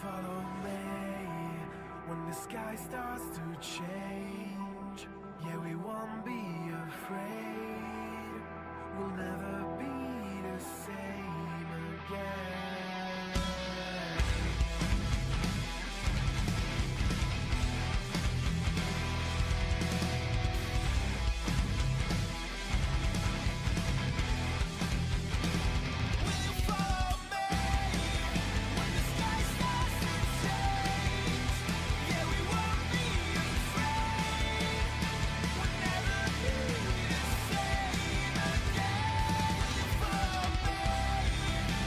follow me when the sky starts to change. Yeah, we won't be afraid. We'll never be the same again. Will you follow me?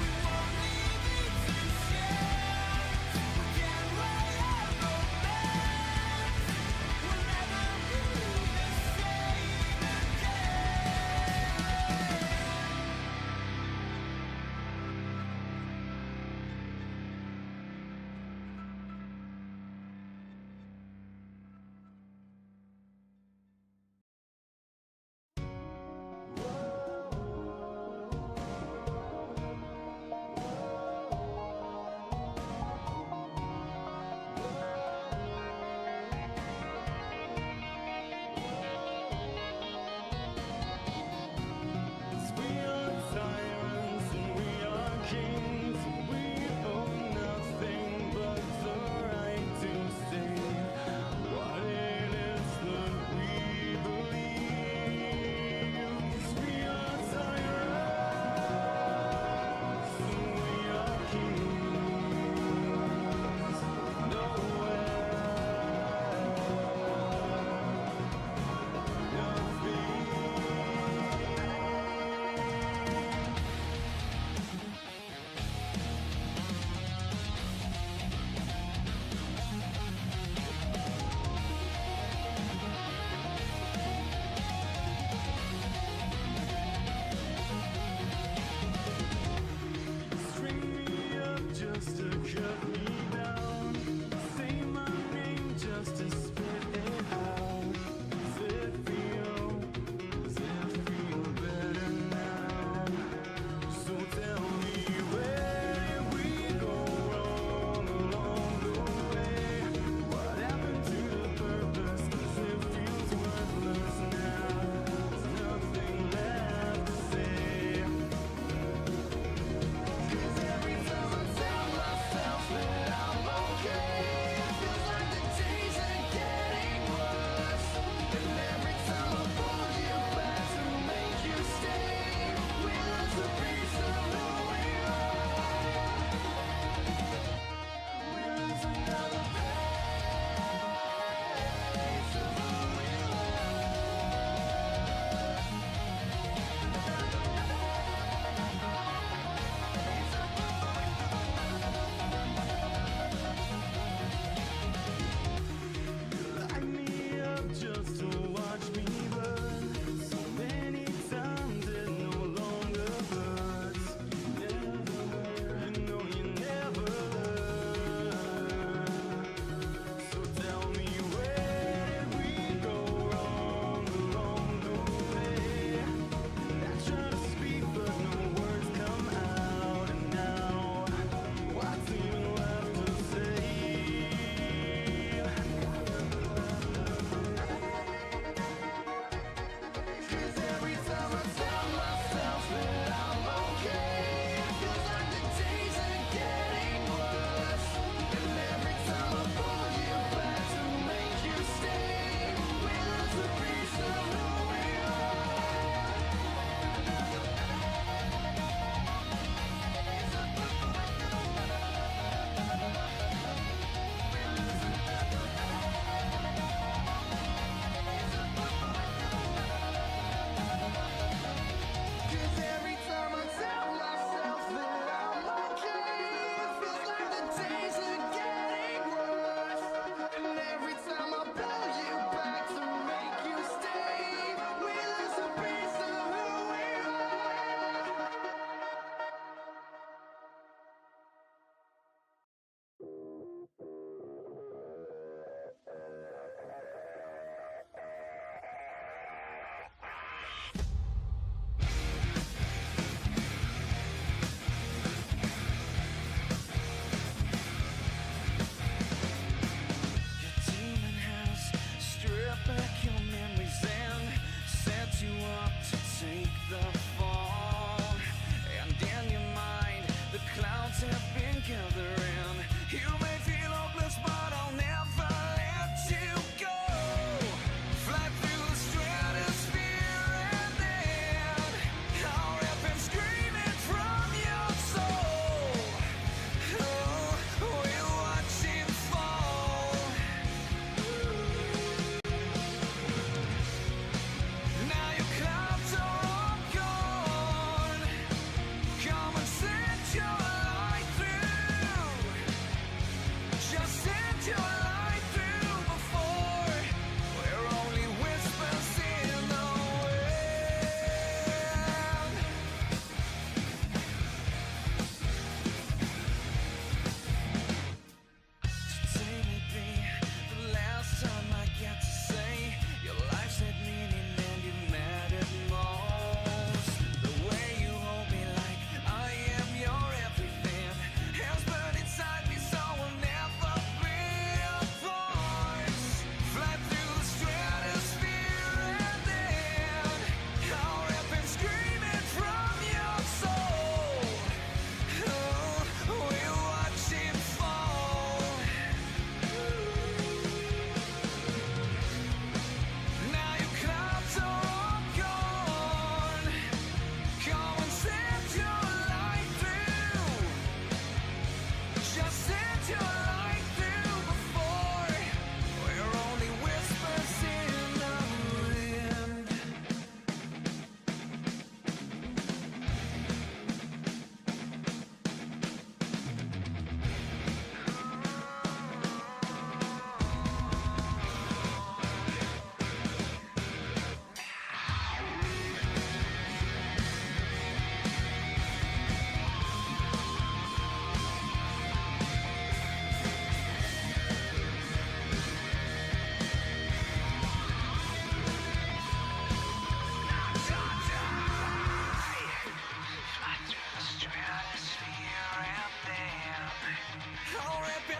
We won't leave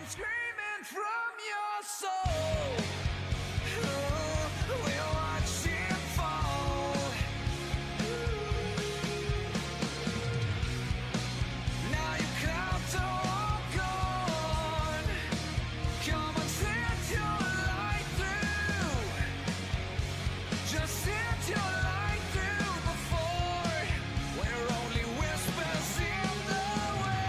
Screaming from your soul. We watch it fall. Now you come to walk on. Come and set your light through. Just set your light through before we're only whispers in the wind.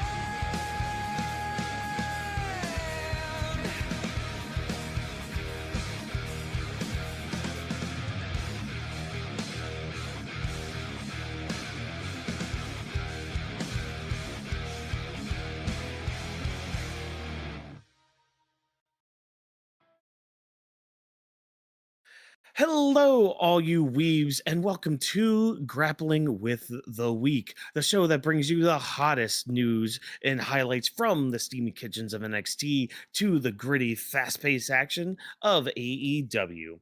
Hello, all you weebs, and welcome to Grappling with the Week, the show that brings you the hottest news and highlights from the steamy kitchens of NXT to the gritty, fast paced action of AEW.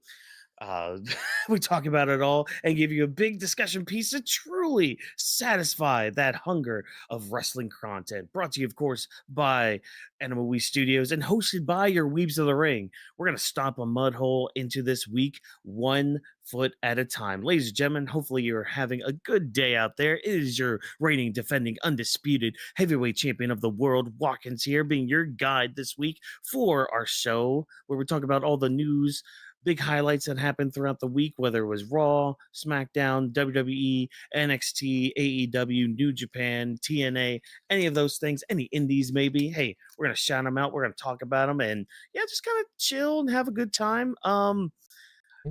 We talk about it all and give you a big discussion piece to truly satisfy that hunger of wrestling content. Brought to you, of course, by Animal We Studios and hosted by your Weebs of the Ring. We're going to stomp a mud hole into this week, 1 foot at a time. Ladies and gentlemen, hopefully you're having a good day out there. It is your reigning, defending, undisputed heavyweight champion of the world, Whawkins here, being your guide this week for our show, where we talk about all the news, big highlights that happened throughout the week, whether it was Raw, SmackDown, WWE, NXT, AEW, New Japan, TNA, any of those things, any indies maybe. Hey, we're going to shout them out. We're going to talk about them and yeah, just kind of chill and have a good time.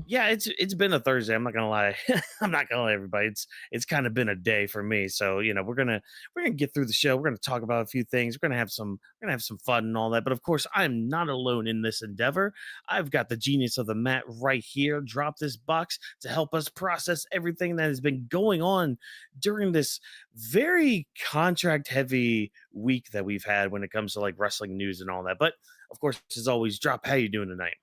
Yeah, it's been a Thursday. I'm not gonna lie. I'm not gonna lie, everybody. It's kind of been a day for me. So we're gonna get through the show. We're gonna talk about a few things. We're gonna have some fun and all that. But of course, I'm not alone in this endeavor. I've got the genius of the mat right here. Drop this box to help us process everything that has been going on during this very contract heavy week that we've had when it comes to like wrestling news and all that. But of course, as always, drop. How you doing tonight?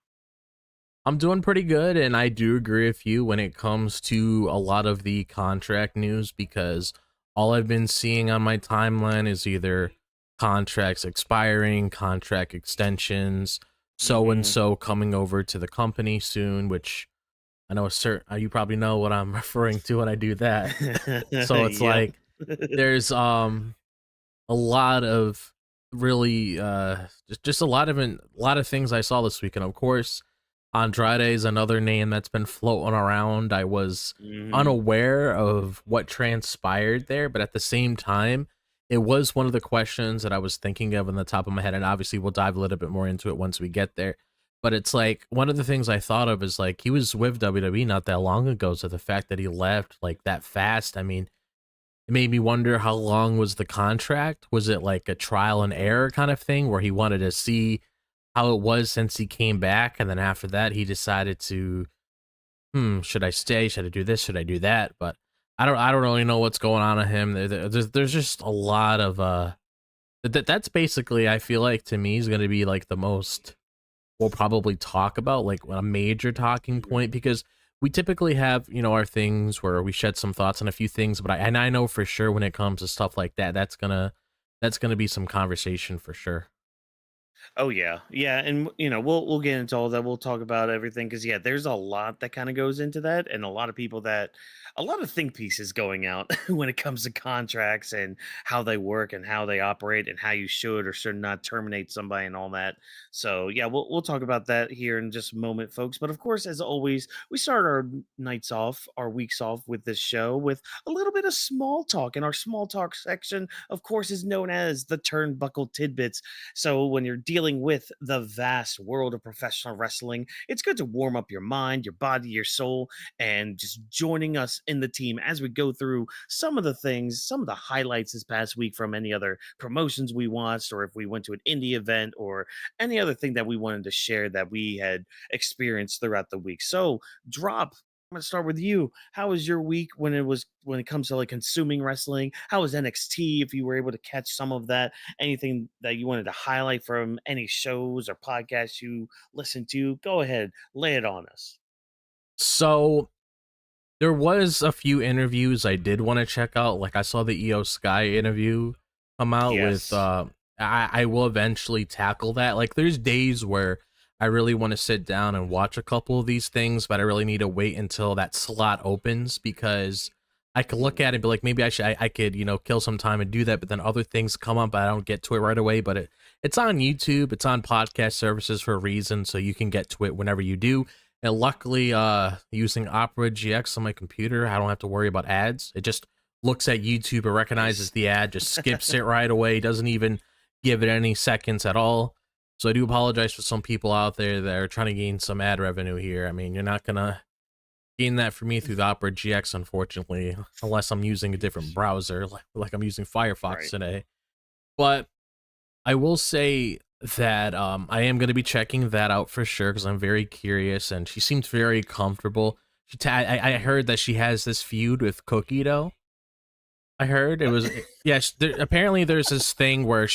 I'm doing pretty good, and I do agree with you when it comes to a lot of the contract news because all I've been seeing on my timeline is either contracts expiring, contract extensions, so and so coming over to the company soon, which I know you probably know what I'm referring to when I do that. So it's Yep. like there's a lot of really just a lot of things I saw this week, and of course Andrade is another name that's been floating around. I was unaware of what transpired there, but at the same time, it was one of the questions that I was thinking of in the top of my head, and obviously we'll dive a little bit more into it once we get there. But it's like one of the things I thought of is like he was with WWE not that long ago, so the fact that he left like that fast, I mean, it made me wonder how long was the contract? Was it like a trial and error kind of thing where he wanted to see how it was since he came back, and then after that he decided to, should I stay? Should I do this? Should I do that? But I don't really know what's going on with him. There's just a lot of that's basically, I feel like, to me is going to be like the most we'll probably talk about, like a major talking point, because we typically have, our things where we shed some thoughts on a few things, but I know for sure when it comes to stuff like that, that's gonna be some conversation for sure. Oh yeah, yeah, and we'll get into all that. We'll talk about everything because yeah, there's a lot that kind of goes into that, and a lot of think pieces going out when it comes to contracts and how they work and how they operate and how you should or should not terminate somebody and all that. So yeah, we'll talk about that here in just a moment, folks. But of course, as always, we start our nights off, our weeks off with this show with a little bit of small talk, and our small talk section, of course, is known as the Turnbuckle Tidbits. So when you're dealing with the vast world of professional wrestling, it's good to warm up your mind, your body, your soul, and just joining us in the team as we go through some of the things, some of the highlights this past week from any other promotions we watched, or if we went to an indie event, or any other thing that we wanted to share that we had experienced throughout the week. So, drop. I'm gonna start with you. How was your week when it comes to like consuming wrestling? How was NXT? If you were able to catch some of that, anything that you wanted to highlight from any shows or podcasts you listened to, go ahead, lay it on us. So there was a few interviews I did want to check out. Like I saw the EO Sky interview come out with Yes. I will eventually tackle that. Like, there's days where I really want to sit down and watch a couple of these things, but I really need to wait until that slot opens, because I could look at it and be like, maybe I could, kill some time and do that, but then other things come up, but I don't get to it right away. But it's on YouTube, it's on podcast services for a reason, so you can get to it whenever you do. And luckily, using Opera GX on my computer, I don't have to worry about ads. It just looks at YouTube, it recognizes the ad, just skips it right away, doesn't even give it any seconds at all. So I do apologize for some people out there that are trying to gain some ad revenue here. I mean, you're not gonna gain that for me through the Opera GX, unfortunately, unless I'm using a different browser, like I'm using Firefox today. But I will say that I am going to be checking that out for sure, because I'm very curious, and she seems very comfortable. I heard that she has this feud with Cookie Dough. I heard it was apparently there's this thing where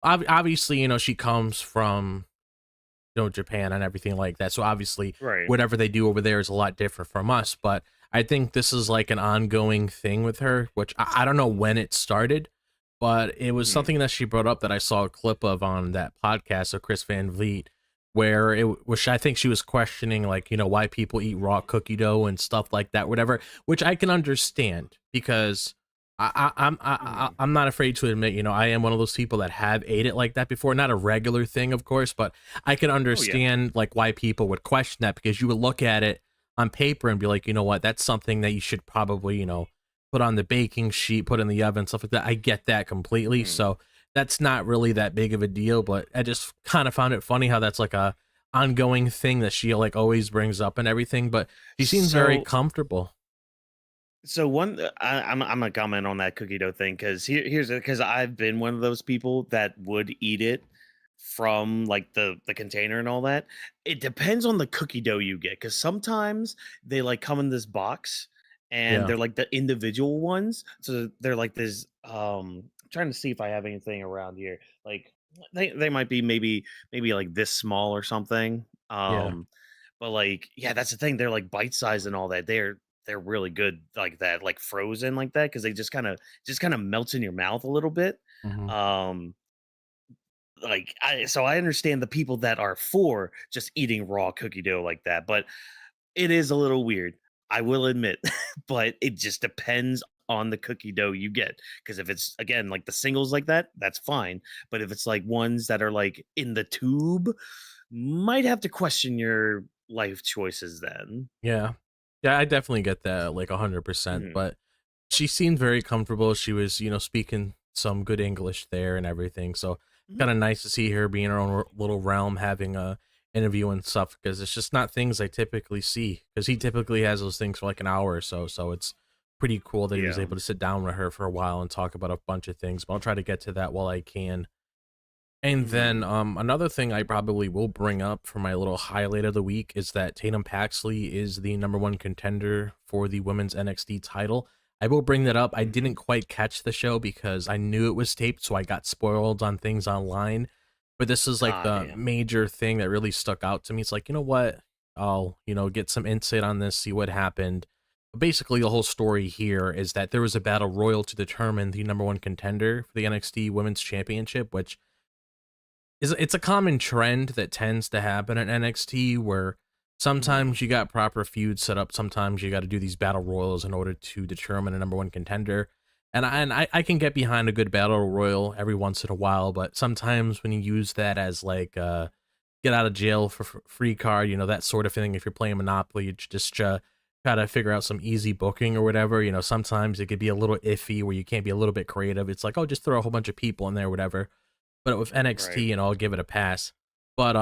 obviously she comes from Japan and everything like that, so obviously whatever they do over there is a lot different from us. But I think this is like an ongoing thing with her, which I don't know when it started, but it was something that she brought up that I saw a clip of on that podcast of Chris Van Vliet, where which I think she was questioning, like, why people eat raw cookie dough and stuff like that, whatever, which I can understand, because I'm not afraid to admit, I am one of those people that have ate it like that before. Not a regular thing, of course, but I can understand like why people would question that, because you would look at it on paper and be like, you know what, that's something that you should probably, put on the baking sheet, put in the oven, stuff like that. I get that completely. So that's not really that big of a deal, but I just kind of found it funny how that's like a ongoing thing that she like always brings up and everything, but she seems very comfortable. So I'm gonna comment on that cookie dough thing, because I've been one of those people that would eat it from like the container and all that. It depends on the cookie dough you get, because sometimes they like come in this box and they're like the individual ones. So they're like this. I'm trying to see if I have anything around here. Like they might be maybe like this small or something. But like, yeah, that's the thing. They're like bite size and all that. They're really good like that, like frozen like that, because they just kind of melts in your mouth a little bit. Um, so I understand the people that are for just eating raw cookie dough like that, but it is a little weird, I will admit. But it just depends on the cookie dough you get, because if it's again like the singles like that, that's fine. But if it's like ones that are like in the tube, might have to question your life choices then. Yeah, I definitely get that, like 100%. But she seemed very comfortable. She was, speaking some good English there and everything. So kind of nice to see her be in her own little realm, having a interview and stuff, because it's just not things I typically see. Because he typically has those things for like an hour or so. So it's pretty cool that he was able to sit down with her for a while and talk about a bunch of things. But I'll try to get to that while I can. And then another thing I probably will bring up for my little highlight of the week is that Tatum Paxley is the #1 contender for the women's NXT title. I will bring that up. I didn't quite catch the show because I knew it was taped, so I got spoiled on things online. But this is like the major thing that really stuck out to me. It's like, you know what? I'll, get some insight on this, see what happened. But basically, the whole story here is that there was a battle royal to determine the #1 contender for the NXT Women's Championship, which it's a common trend that tends to happen at NXT, where sometimes you got proper feuds set up, sometimes you got to do these battle royals in order to determine a #1 contender. And I can get behind a good battle royal every once in a while, but sometimes when you use that as like get out of jail for free card, that sort of thing, if you're playing Monopoly, you just try to figure out some easy booking or whatever. Sometimes it could be a little iffy where you can't be a little bit creative. It's like, oh, just throw a whole bunch of people in there, whatever. But with NXT, I'll give it a pass. But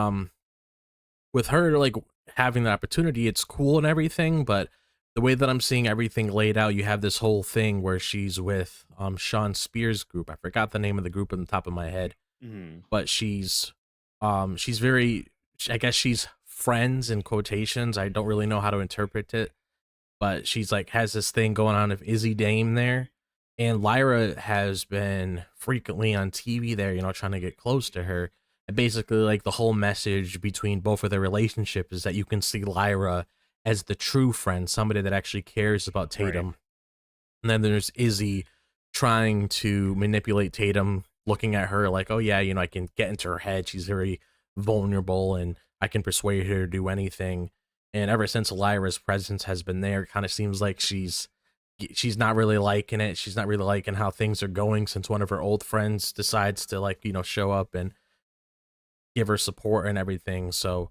with her like having the opportunity, it's cool and everything. But the way that I'm seeing everything laid out, you have this whole thing where she's with Sean Spears' group. I forgot the name of the group on the top of my head, but she's very, I guess she's friends in quotations. I don't really know how to interpret it, but she's like has this thing going on of Izzy Dame there. And Lyra has been frequently on TV there, trying to get close to her. And basically, like, the whole message between both of their relationship is that you can see Lyra as the true friend, somebody that actually cares about Tatum. And then there's Izzy trying to manipulate Tatum, looking at her like, oh yeah, I can get into her head. She's very vulnerable, and I can persuade her to do anything. And ever since Lyra's presence has been there, it kind of seems like she's not really liking it. She's not really liking how things are going since one of her old friends decides to show up and give her support and everything. So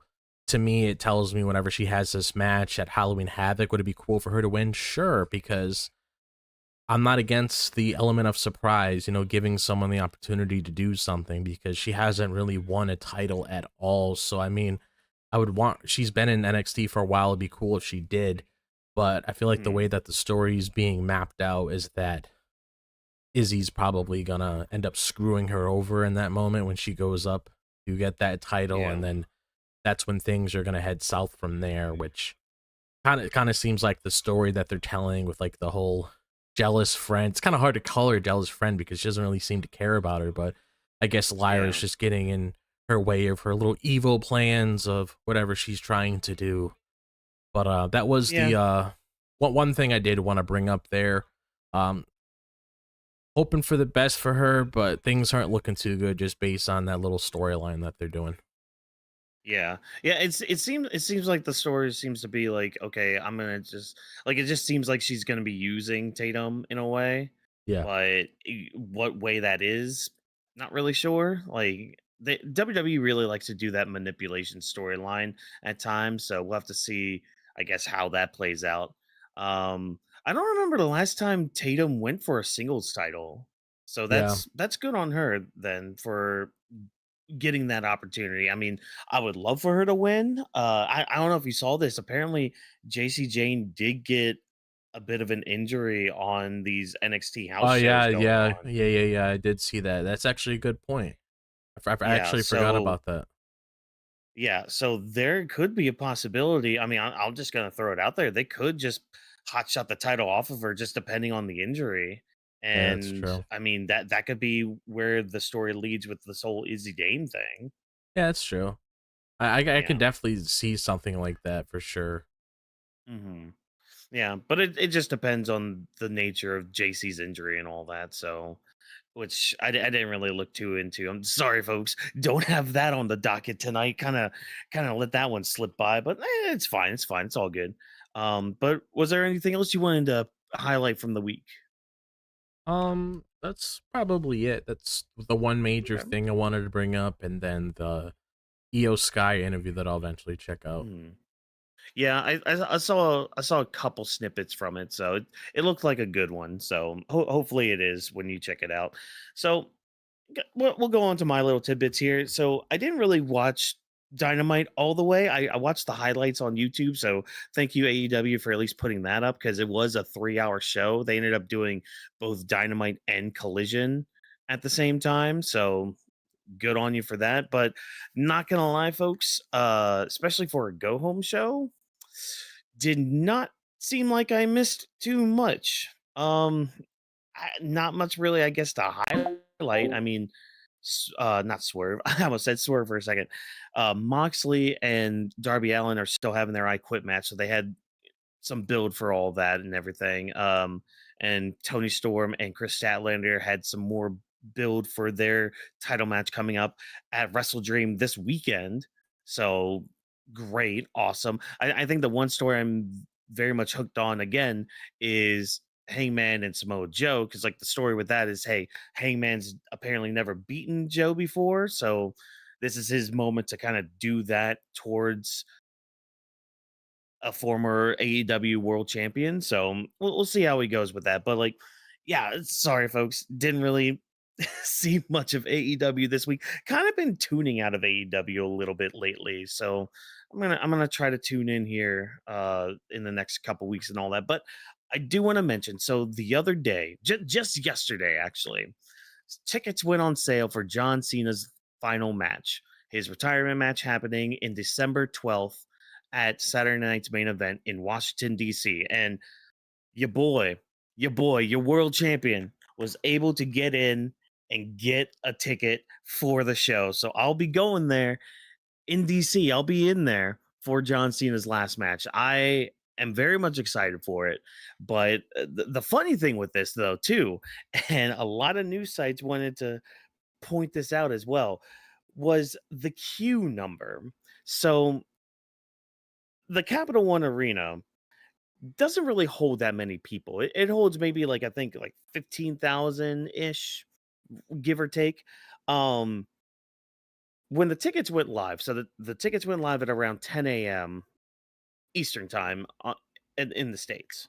to me, it tells me whenever she has this match at Halloween Havoc, would it be cool for her to win? Sure, because I'm not against the element of surprise, giving someone the opportunity to do something, because she hasn't really won a title at all. So, I mean, she's been in NXT for a while. It'd be cool if she did. But I feel like the way that the story is being mapped out is that Izzy's probably gonna end up screwing her over in that moment when she goes up to get that title. Yeah. And then that's when things are gonna head south from there, which kind of seems like the story that they're telling with like the whole jealous friend. It's kind of hard to call her a jealous friend because she doesn't really seem to care about her, but I guess Lyra's just getting in her way of her little evil plans of whatever she's trying to do. But that was the one thing I did want to bring up there. Hoping for the best for her, but things aren't looking too good just based on that little storyline that they're doing. Yeah. It seems like the story seems to be like, okay, I'm gonna just like, it just seems like she's gonna be using Tatum in a way, Yeah. but what way that is, not really sure. Like, the WWE really likes to do that manipulation storyline at times, so we'll have to see, I guess, how that plays out. I don't remember the last time Tatum went for a singles title, so Yeah. that's good on her then for getting that opportunity. I mean, I would love for her to win. I don't know if you saw this. Apparently, JC Jane did get a bit of an injury on these NXT house Oh shows yeah, going yeah, on. yeah, yeah, yeah. I did see that. That's actually a good point. I Yeah, actually forgot so about that. so there could be a possibility. I mean, I'm just gonna throw it out there. They could just hot shot the title off of her, just depending on the injury. Yeah, that's And true. I mean, that could be where the story leads with this whole Izzy Dame thing. Yeah, that's true. I can Yeah. definitely see something like that for sure. hmm Yeah, but it just depends on the nature of JC's injury and all that. So, which I didn't really look too into. I'm sorry, folks. Don't have that on the docket tonight. Kind of let that one slip by, but it's fine. It's fine. It's all good. But was there anything else you wanted to highlight from the week? That's probably it. That's the one major Okay. thing I wanted to bring up, and then the EO Sky interview that I'll eventually check out. Hmm. Yeah, I saw a couple snippets from it, so it looked like a good one. So hopefully it is when you check it out. So we'll go on to my little tidbits here. So I didn't really watch Dynamite all the way. I watched the highlights on YouTube. So thank you AEW for at least putting that up, because it was a 3 hour show. They ended up doing both Dynamite and Collision at the same time. So good on you for that. But not gonna lie, folks, especially for a go home show, did not seem like I missed too much. Not much really, I guess, to highlight. I mean, not Swerve. I almost said Swerve for a second. Moxley and Darby Allen are still having their I Quit match, so they had some build for all that and everything. And Tony Storm and Chris Statlander had some more build for their title match coming up at Wrestle Dream this weekend. So great, awesome. I think the one story I'm very much hooked on again is Hangman and Samoa Joe, because like the story with that is, hey, Hangman's apparently never beaten Joe before, so this is his moment to kind of do that towards a former AEW world champion. So we'll see how he goes with that. But like, yeah, sorry, folks, didn't really see much of AEW this week. Kind of been tuning out of AEW a little bit lately. So I'm gonna try to tune in here in the next couple weeks and all that. But I do want to mention, so the other day, just yesterday actually, tickets went on sale for John Cena's final match, his retirement match happening in December 12th at Saturday Night's Main Event in Washington, D.C. And your boy, your world champion was able to get in and get a ticket for the show. So I'll be going there in DC. I'll be in there for John Cena's last match. I am very much excited for it. But the funny thing with this, though, too, and a lot of news sites wanted to point this out as well, was the queue number. So the Capital One Arena doesn't really hold that many people. It holds maybe like I think like 15,000 ish, give or take. Um, when the tickets went live, so the tickets went live at around 10 a.m. Eastern time in the States.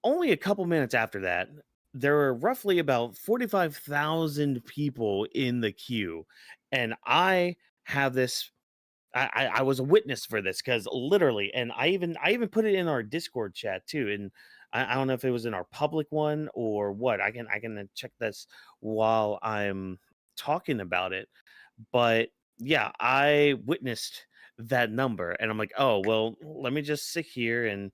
Only a couple minutes after that, there were roughly about 45,000 people in the queue. And I have this I was a witness for this because literally, and I even put it in our Discord chat too. And I don't know if it was in our public one or what. I can check this while I'm talking about it. But yeah, I witnessed that number and I'm like, oh well, let me just sit here and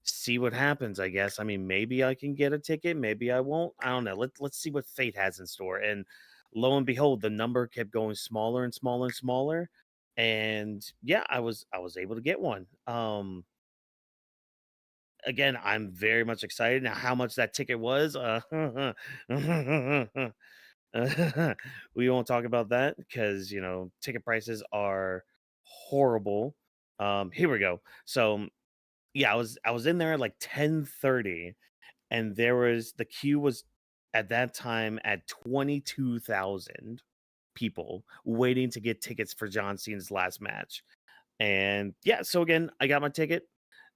see what happens, I guess. I mean, maybe I can get a ticket, maybe I won't. I don't know. Let's see what fate has in store. And lo and behold, the number kept going smaller and smaller and smaller. And yeah, I was able to get one. Again, I'm very much excited. Now, how much that ticket was, we won't talk about that because ticket prices are horrible. Here we go. So yeah, I was in there at like 10:30, and the queue was at that time at 22,000 people waiting to get tickets for John Cena's last match. And yeah, so again, I got my ticket.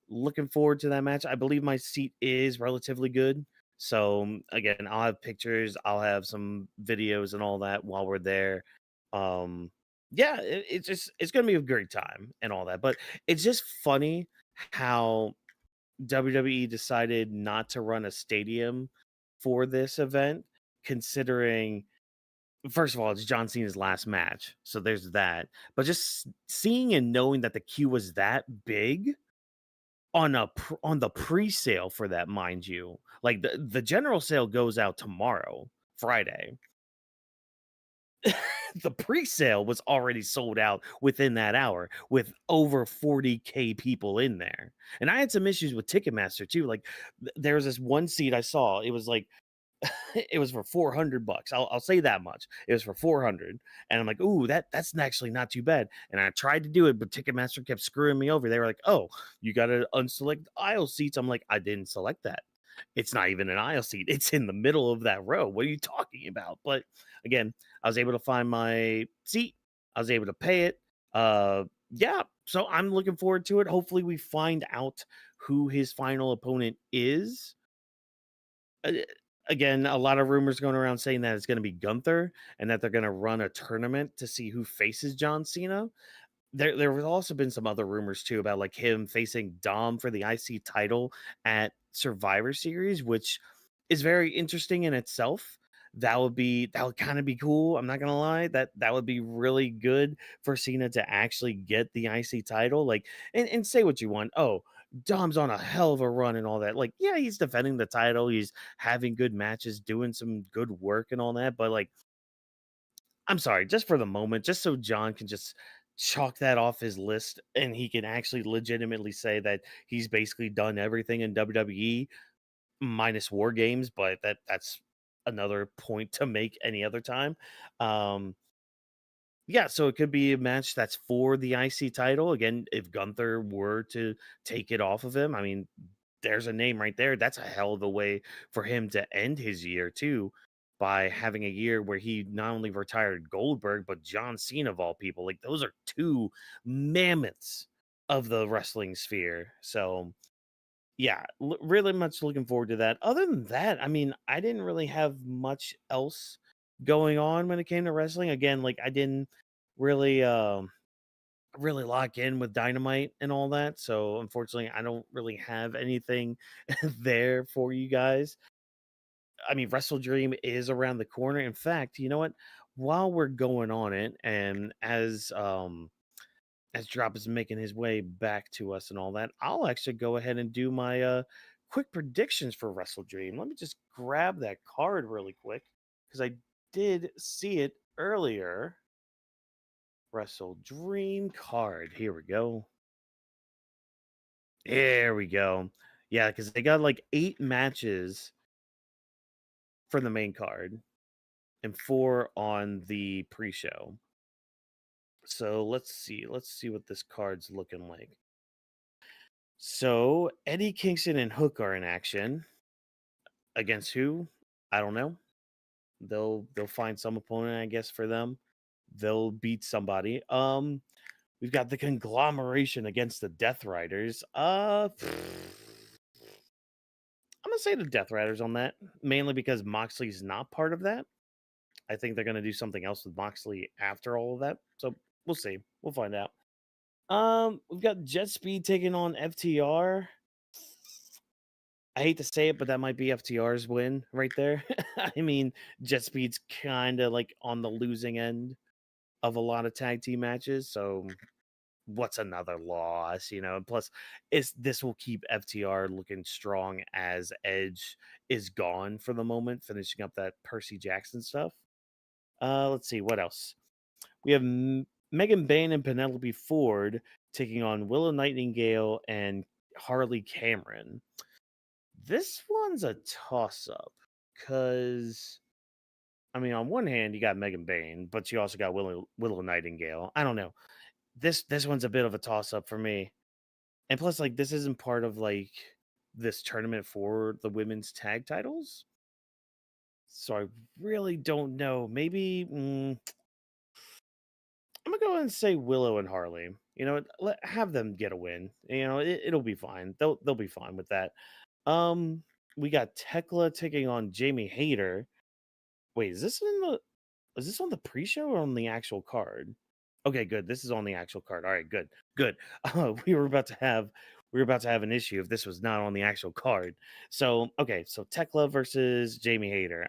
Looking forward to that match. I believe my seat is relatively good. So again, I'll have pictures, I'll have some videos and all that while we're there. Yeah, it's gonna be a great time and all that. But it's just funny how WWE decided not to run a stadium for this event, considering first of all, it's John Cena's last match. So there's that. But just seeing and knowing that the queue was that big on the pre-sale for that, mind you. Like the general sale goes out tomorrow, Friday. The pre-sale was already sold out within that hour with over 40K people in there. And I had some issues with Ticketmaster too. Like there was this one seat I saw, it was like it was for $400. I'll say that much. It was for 400, and I'm like, ooh, that's actually not too bad. And I tried to do it, but Ticketmaster kept screwing me over. They were like, oh, you got to unselect aisle seats. I'm like, I didn't select that. It's not even an aisle seat. It's in the middle of that row. What are you talking about? But again, I was able to find my seat. I was able to pay it. Yeah. So I'm looking forward to it. Hopefully, we find out who his final opponent is. Uh, Again, a lot of rumors going around saying that it's going to be Gunther and that they're going to run a tournament to see who faces John Cena. There have also been some other rumors too about like him facing Dom for the IC title at Survivor Series, which is very interesting in itself. That would kind of be cool. I'm not gonna lie, that would be really good for Cena to actually get the IC title. Like, and say what you want. Oh, Dom's on a hell of a run and all that. Like, yeah, he's defending the title, he's having good matches, doing some good work and all that. But like, I'm sorry, just for the moment, just so John can just chalk that off his list and he can actually legitimately say that he's basically done everything in WWE minus War Games, but that's another point to make any other time. Um, yeah, so it could be a match that's for the IC title. Again, if Gunther were to take it off of him, I mean, there's a name right there. That's a hell of a way for him to end his year too, by having a year where he not only retired Goldberg, but John Cena of all people. Like those are two mammoths of the wrestling sphere. So yeah, really much looking forward to that. Other than that, I mean, I didn't really have much else going on when it came to wrestling. Again, like I didn't really really lock in with Dynamite and all that. So unfortunately, I don't really have anything there for you guys. I mean, Wrestle Dream is around the corner. In fact, you know what? While we're going on it, and as Drop is making his way back to us and all that, I'll actually go ahead and do my quick predictions for Wrestle Dream. Let me just grab that card really quick because I did see it earlier. Wrestle Dream card. Here we go. There we go. Yeah, because they got like 8 matches for the main card. and 4 on the pre-show. So let's see what this card's looking like. So Eddie Kingston and Hook are in action. Against who? I don't know. They'll find some opponent, I guess, for them. They'll beat somebody. We've got the Conglomeration against the Death Riders. I'm gonna say the Death Riders on that, mainly because Moxley's not part of that. I think they're gonna do something else with Moxley after all of that. So we'll see. We'll find out. We've got Jet Speed taking on FTR. I hate to say it, but that might be FTR's win right there. I mean, Jet Speed's kind of like on the losing end of a lot of tag team matches. So what's another loss, you know? Plus, this will keep FTR looking strong as Edge is gone for the moment, finishing up that Percy Jackson stuff. Let's see what else. We have Megan Bayne and Penelope Ford taking on Willow Nightingale and Harley Cameron. This one's a toss-up because, I mean, on one hand, you got Megan Bayne, but you also got Willow Nightingale. I don't know. This one's a bit of a toss-up for me. And plus, like, this isn't part of, like, this tournament for the women's tag titles. So I really don't know. Maybe I'm gonna go ahead and say Willow and Harley. You know, have them get a win. You know, it'll be fine. They'll be fine with that. We got Tekla taking on Jamie Hayter. Wait, is this on the pre-show or on the actual card? Okay, good. This is on the actual card. All right, good. Good. We were about to have an issue if this was not on the actual card. So, okay, so Tekla versus Jamie Hayter.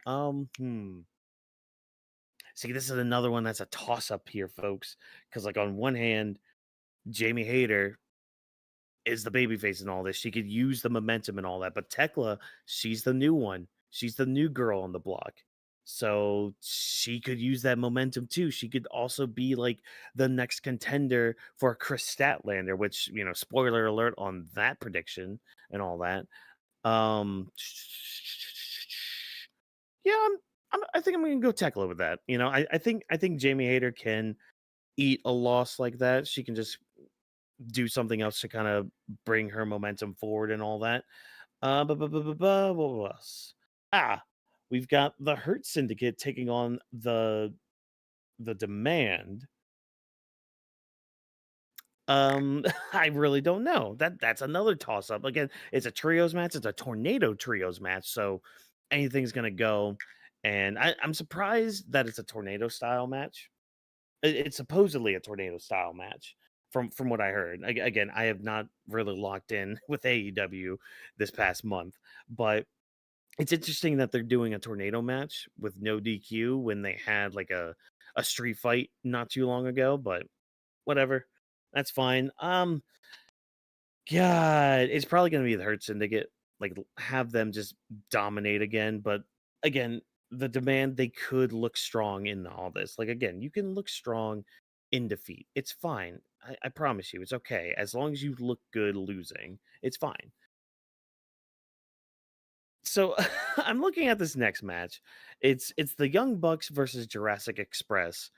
See, this is another one that's a toss-up here, folks. Because, like, on one hand, Jamie Hayter is the babyface and all this. She could use the momentum and all that. But Tekla, she's the new one. She's the new girl on the block. So she could use that momentum too. She could also be like the next contender for Chris Statlander, which, you know, spoiler alert on that prediction and all that. Yeah, I think I'm gonna go Tekla with that. You know, I think Jamie Hayter can eat a loss like that. She can just do something else to kind of bring her momentum forward and all that. What else? We've got the Hurt Syndicate taking on the Demand. I really don't know. That's another toss up. Again, it's a trios match. It's a tornado trios match, so anything's gonna go. And I'm surprised that it's a tornado style match. It's supposedly a tornado style match from what I heard. Again, I have not really locked in with AEW this past month, but it's interesting that they're doing a tornado match with no DQ when they had like a street fight not too long ago, but whatever. That's fine. God, it's probably gonna be the Hurt Syndicate. Like, have them just dominate again. But again, the Demand, they could look strong in all this. Like, again, you can look strong in defeat. It's fine. I promise you, it's okay. As long as you look good losing, it's fine. So I'm looking at this next match. It's the Young Bucks versus Jurassic Express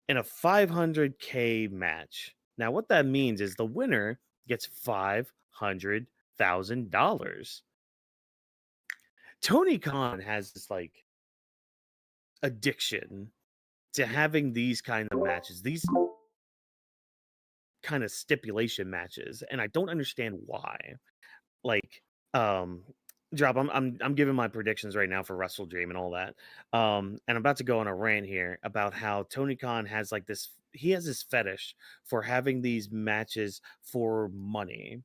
in a 500K match. Now, what that means is the winner gets $500,000. Tony Khan has this like addiction to having these kind of matches, these kind of stipulation matches, and I don't understand why. Like, drop. I'm giving my predictions right now for Wrestle Dream and all that. And I'm about to go on a rant here about how Tony Khan has like this. He has this fetish for having these matches for money.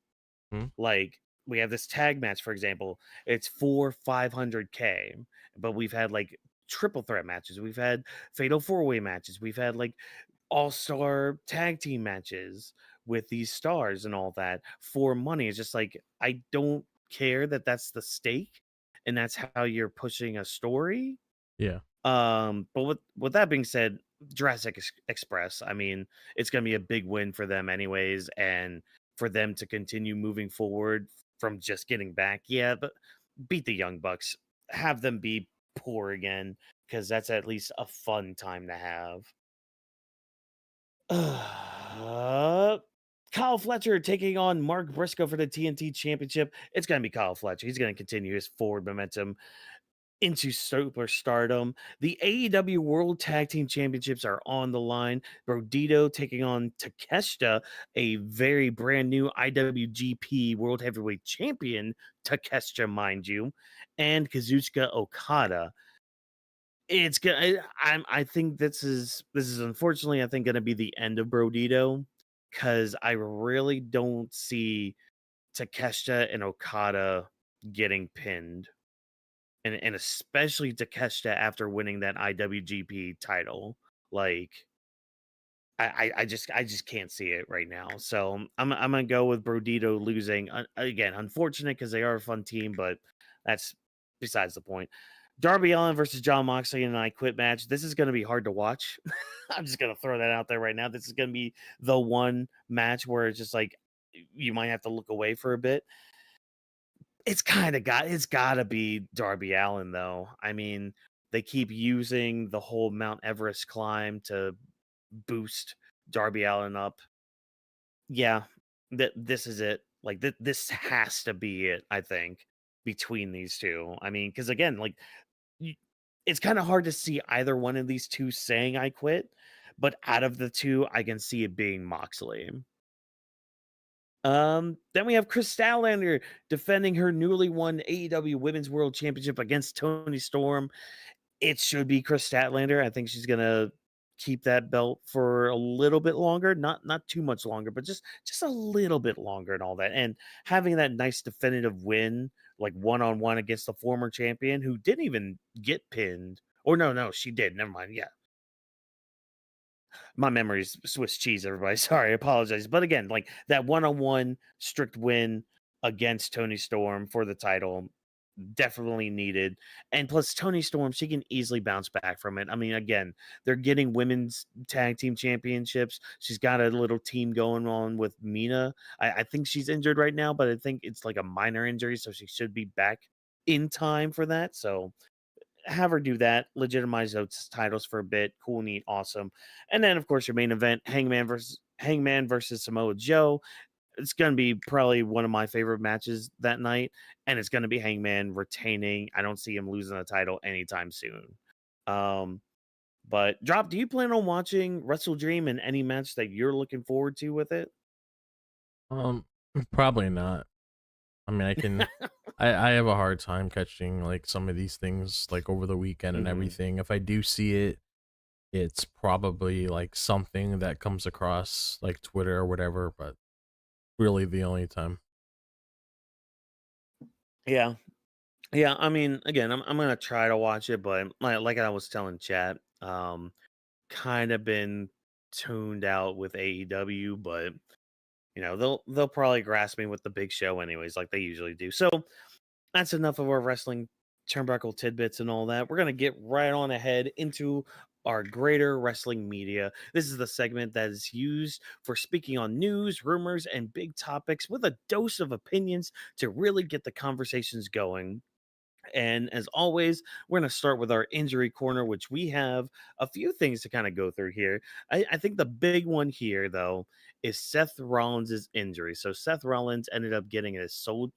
Like, we have this tag match, for example. It's for 500K, but we've had like triple threat matches. We've had fatal 4-way matches. We've had like all-star tag team matches with these stars and all that for money. It's just like, I don't care that that's the stake and that's how you're pushing a story. Yeah. But with that being said, Jurassic Express, I mean, it's gonna be a big win for them anyways, and for them to continue moving forward from just getting back. Yeah, but beat the Young Bucks, have them be poor again, because that's at least a fun time to have. Kyle Fletcher taking on Mark Briscoe for the TNT Championship. It's going to be Kyle Fletcher. He's going to continue his forward momentum into superstardom. The AEW World Tag Team Championships are on the line. Brodito taking on Takeshita, a very brand new IWGP World Heavyweight Champion, Takeshita, mind you, and Kazuchika Okada. It's gonna. I think this is unfortunately I think gonna be the end of Brodito, because I really don't see Takeshita and Okada getting pinned, and especially Takeshita after winning that IWGP title. Like I just can't see it right now. So I'm gonna go with Brodito losing again. Unfortunate because they are a fun team, but that's besides the point. Darby Allin versus John Moxley in an I Quit match. This is going to be hard to watch. I'm just going to throw that out there right now. This is going to be the one match where it's just like you might have to look away for a bit. It's got to be Darby Allin though. I mean, they keep using the whole Mount Everest climb to boost Darby Allin up. Yeah, this is it. Like this has to be it, I think, between these two. I mean, because again, like it's kind of hard to see either one of these two saying I quit, but out of the two, I can see it being Moxley. Then we have Chris Statlander defending her newly won AEW Women's World Championship against Toni Storm. It should be Chris Statlander. I think she's gonna keep that belt for a little bit longer, not too much longer, but just a little bit longer and all that. And having that nice definitive win, like one-on-one against the former champion who didn't even get pinned. Or no, she did. Never mind. Yeah. My memory's Swiss cheese, everybody. Sorry, I apologize. But again, like that one-on-one strict win against Toni Storm for the title, definitely needed. And plus Toni Storm, she can easily bounce back from it. I mean, again, they're getting women's tag team championships. She's got a little team going on with Mina. I think she's injured right now, but I think it's like a minor injury, so she should be back in time for that. So have her do that, legitimize those titles for a bit. Cool, neat, awesome. And then of course your main event, Hangman versus Samoa Joe. It's going to be probably one of my favorite matches that night, and it's going to be Hangman retaining. I don't see him losing the title anytime soon. But Drop, do you plan on watching Wrestle Dream and any match that you're looking forward to with it? Probably not. I mean, I can. I have a hard time catching like some of these things like over the weekend and everything. If I do see it, it's probably like something that comes across like Twitter or whatever, but really the only time. Yeah. Yeah, I mean, again, I'm gonna try to watch it, but like I was telling chat, kind of been tuned out with AEW, but they'll probably grasp me with the big show anyways, like they usually do. So that's enough of our wrestling turnbuckle tidbits and all that. We're gonna get right on ahead into our greater wrestling media. This is the segment that is used for speaking on news, rumors, and big topics with a dose of opinions to really get the conversations going. And as always, we're going to start with our injury corner, which we have a few things to kind of go through here. I think the big one here, though, is Seth Rollins' injury. So Seth Rollins ended up getting a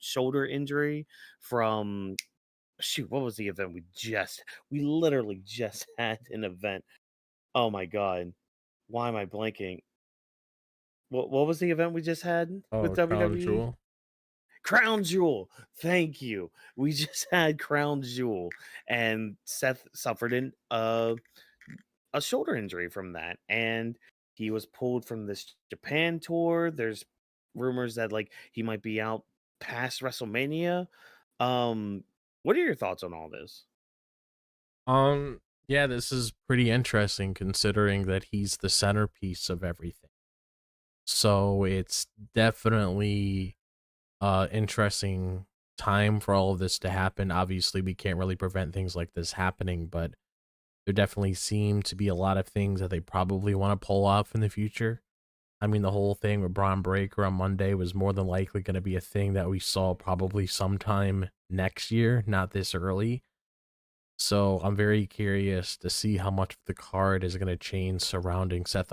shoulder injury from, shoot, what was the event we literally just had an event. Oh my God. Why am I blanking? What was the event we just had with Oh, Crown WWE? Jewel. Crown Jewel. Thank you. We just had Crown Jewel, and Seth suffered a shoulder injury from that, and he was pulled from this Japan tour. There's rumors that like he might be out past WrestleMania. What are your thoughts on all this? Yeah, this is pretty interesting considering that he's the centerpiece of everything. So it's definitely interesting time for all of this to happen. Obviously, we can't really prevent things like this happening, but there definitely seem to be a lot of things that they probably want to pull off in the future. I mean, the whole thing with Braun Breaker on Monday was more than likely going to be a thing that we saw probably sometime next year, not this early. So I'm very curious to see how much of the card is going to change surrounding Seth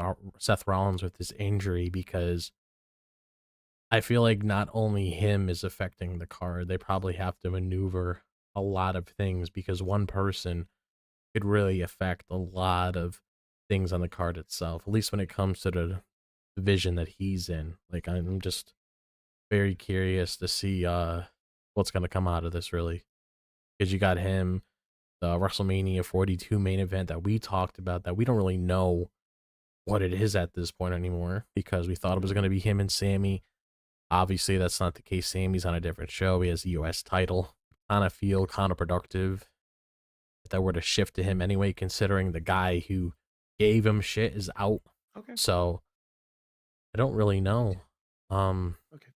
Rollins with his injury, because I feel like not only him is affecting the card, they probably have to maneuver a lot of things, because one person could really affect a lot of things on the card itself, at least when it comes to the division that he's in. Like, I'm just very curious to see what's going to come out of this, really, because you got him, the WrestleMania 42 main event that we talked about, that we don't really know what it is at this point anymore, because we thought it was going to be him and Sammy. Obviously, that's not the case. Sammy's on a different show. He has the US title. Kind of feel counterproductive if that were to shift to him anyway, considering the guy who gave him shit is out. Okay. So I don't really know Okay.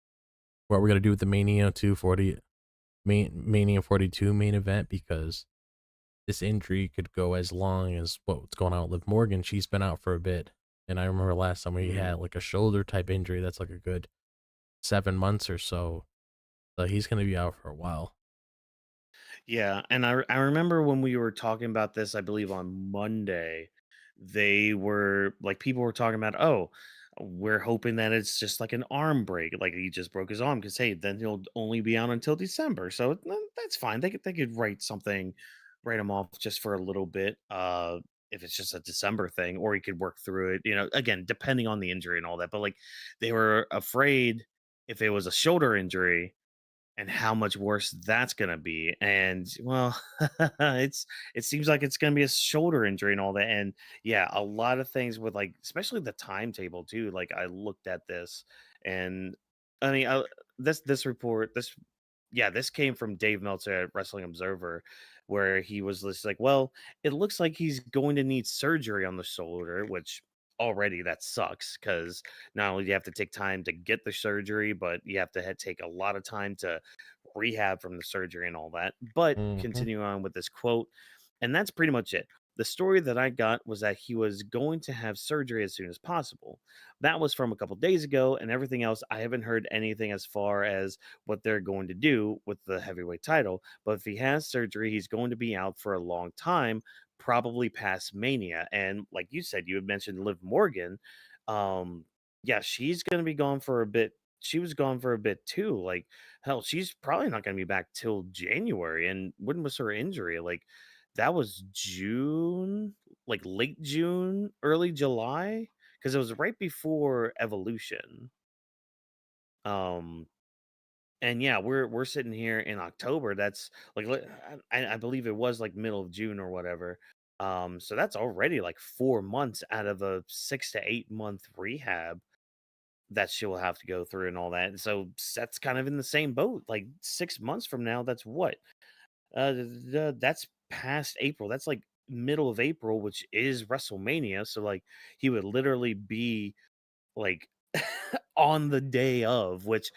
what we're gonna do with the Mania 240 Mania 42 main event, because this injury could go as long as what's going on with Liv Morgan. She's been out for a bit. And I remember last time we Mhm. had like a shoulder type injury that's like a good 7 months or so. So he's gonna be out for a while. Yeah, and I remember when we were talking about this, I believe on Monday, they were like people were talking about, oh, we're hoping that it's just like an arm break, like he just broke his arm because hey, then he'll only be out until December, so that's fine. They could write something, write him off just for a little bit, if it's just a December thing, or he could work through it. Again, depending on the injury and all that. But like they were afraid if it was a shoulder injury and how much worse that's gonna be. And well, it seems like it's gonna be a shoulder injury and all that. And yeah, a lot of things with like, especially the timetable too. Like I looked at this, and I mean, this report, this came from Dave Meltzer at Wrestling Observer, where he was just like, well, it looks like he's going to need surgery on the shoulder, which already that sucks because not only do you have to take time to get the surgery, but you have to take a lot of time to rehab from the surgery and all that. But Hmm. continue on with this quote, and that's pretty much it. The story that I got was that he was going to have surgery as soon as possible. That was from a couple days ago, and everything else, I haven't heard anything as far as what they're going to do with the heavyweight title. But if he has surgery, he's going to be out for a long time, probably past Mania. And like you said, you had mentioned Liv Morgan. Um, yeah, she's going to be gone for a bit. She was gone for a bit too. Like, hell, she's probably not going to be back till January. And when was her injury? Like, that was June, like late June, early July, because it was right before Evolution. Um, and yeah, we're sitting here in October. That's like I believe it was like middle of June or whatever. So that's already like 4 months out of a 6 to 8 month rehab that she'll have to go through and all that. And so Seth's kind of in the same boat. Like 6 months from now, that's what? That's past April. That's like middle of April, which is WrestleMania. So like he would literally be like on the day of, which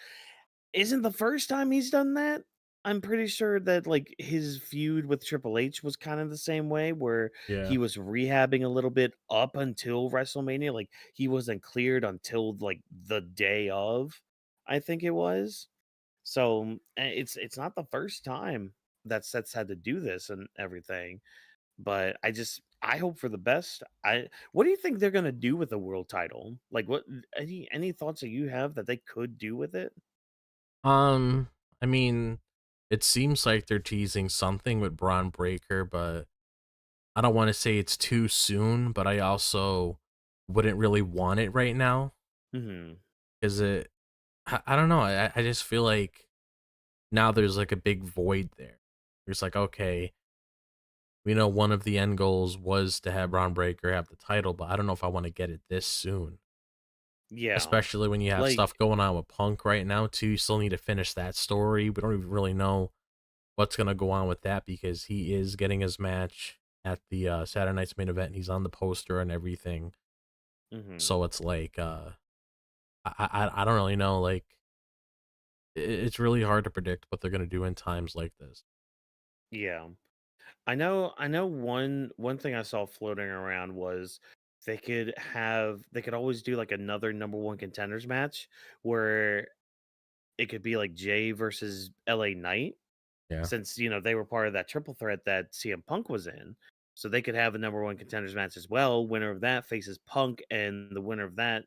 isn't the first time he's done that. I'm pretty sure that like his feud with Triple H was kind of the same way, where Yeah. he was rehabbing a little bit up until WrestleMania. Like he wasn't cleared until like the day of, I think it was. So it's not the first time that Seth's had to do this and everything. But I hope for the best. I What do you think they're gonna do with the world title? Like what any thoughts that you have that they could do with it? Um, I mean, it seems like they're teasing something with Braun Breaker, but I don't want to say it's too soon, but I also wouldn't really want it right now. Hmm. Is it? I don't know. I just feel like now there's like a big void there. It's like, okay, we know one of the end goals was to have Braun Breaker have the title, but I don't know if I want to get it this soon. Yeah. Especially when you have Like stuff going on with Punk right now too. You still need to finish that story. We don't even really know what's gonna go on with that, because he is getting his match at the Saturday night's main event. And he's on the poster and everything. mhm, So it's like I don't really know. Like it's really hard to predict what they're gonna do in times like this. yeah. I know one thing I saw floating around was they could always do like another number one contenders match where it could be like Jay versus LA Knight. Yeah. since they were part of that triple threat that CM Punk was in. So they could have a number one contenders match as well. Winner of that faces Punk, and the winner of that,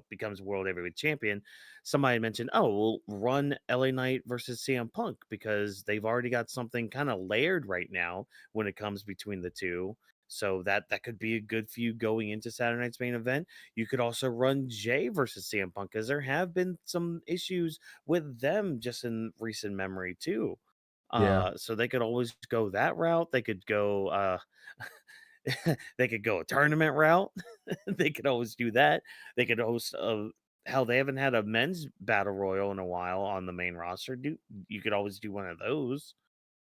becomes world heavyweight champion. Somebody mentioned, oh, we'll run LA Knight versus CM Punk because they've already got something kind of layered right now when it comes between the two. So that could be a good feud going into Saturday night's main event. You could also run Jay versus CM Punk because there have been some issues with them just in recent memory too. Yeah. So they could always go that route. They could go they could go a tournament route. They could always do that. They could host hell, they haven't had a men's battle royal in a while on the main roster. You could always do one of those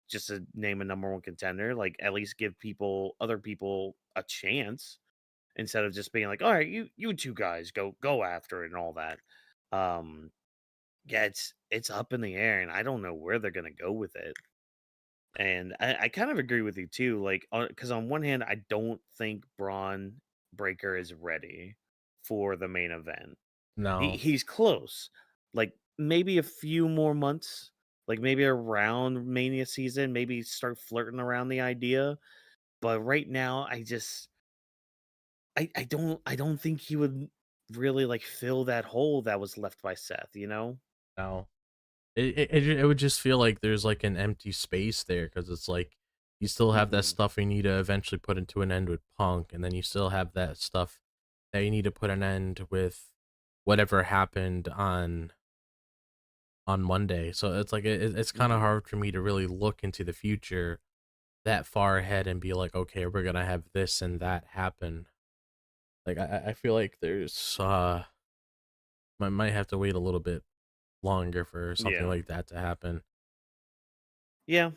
just to name a number one contender, like at least give other people a chance instead of just being like, all right, you two guys go after it and all that. Um yeah, it's up in the air and I don't know where they're gonna go with it. And I kind of agree with you too, like, because on one hand, I don't think Braun Breaker is ready for the main event. No. He's close, like maybe a few more months, like maybe around Mania season, maybe start flirting around the idea. But right now, I don't think he would really like fill that hole that was left by Seth. No. It would just feel like there's like an empty space there because it's like you still have that Hmm. stuff you need to eventually put into an end with Punk, and then you still have that stuff that you need to put an end with whatever happened on Monday. So it's like it's kind of Hmm. hard for me to really look into the future that far ahead and be like, okay, we're gonna have this and that happen. Like I feel like there's might have to wait a little bit longer for something Yeah. like that to happen. Yeah.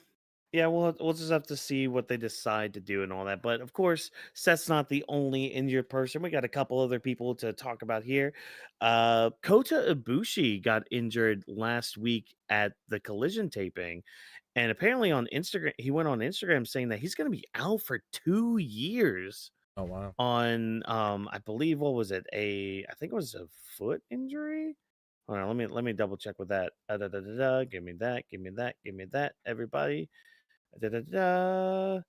Yeah, we'll just have to see what they decide to do and all that. But of course, Seth's not the only injured person. We got a couple other people to talk about here. Kota Ibushi got injured last week at the Collision taping, and apparently on Instagram, he went on Instagram saying that he's going to be out for 2 years Oh wow. on, I believe, what was it? I think it was a foot injury. Hold on, let me double check with that. Da, da, da, da. Give me that. Give me that. Give me that. Everybody. Da, da, da.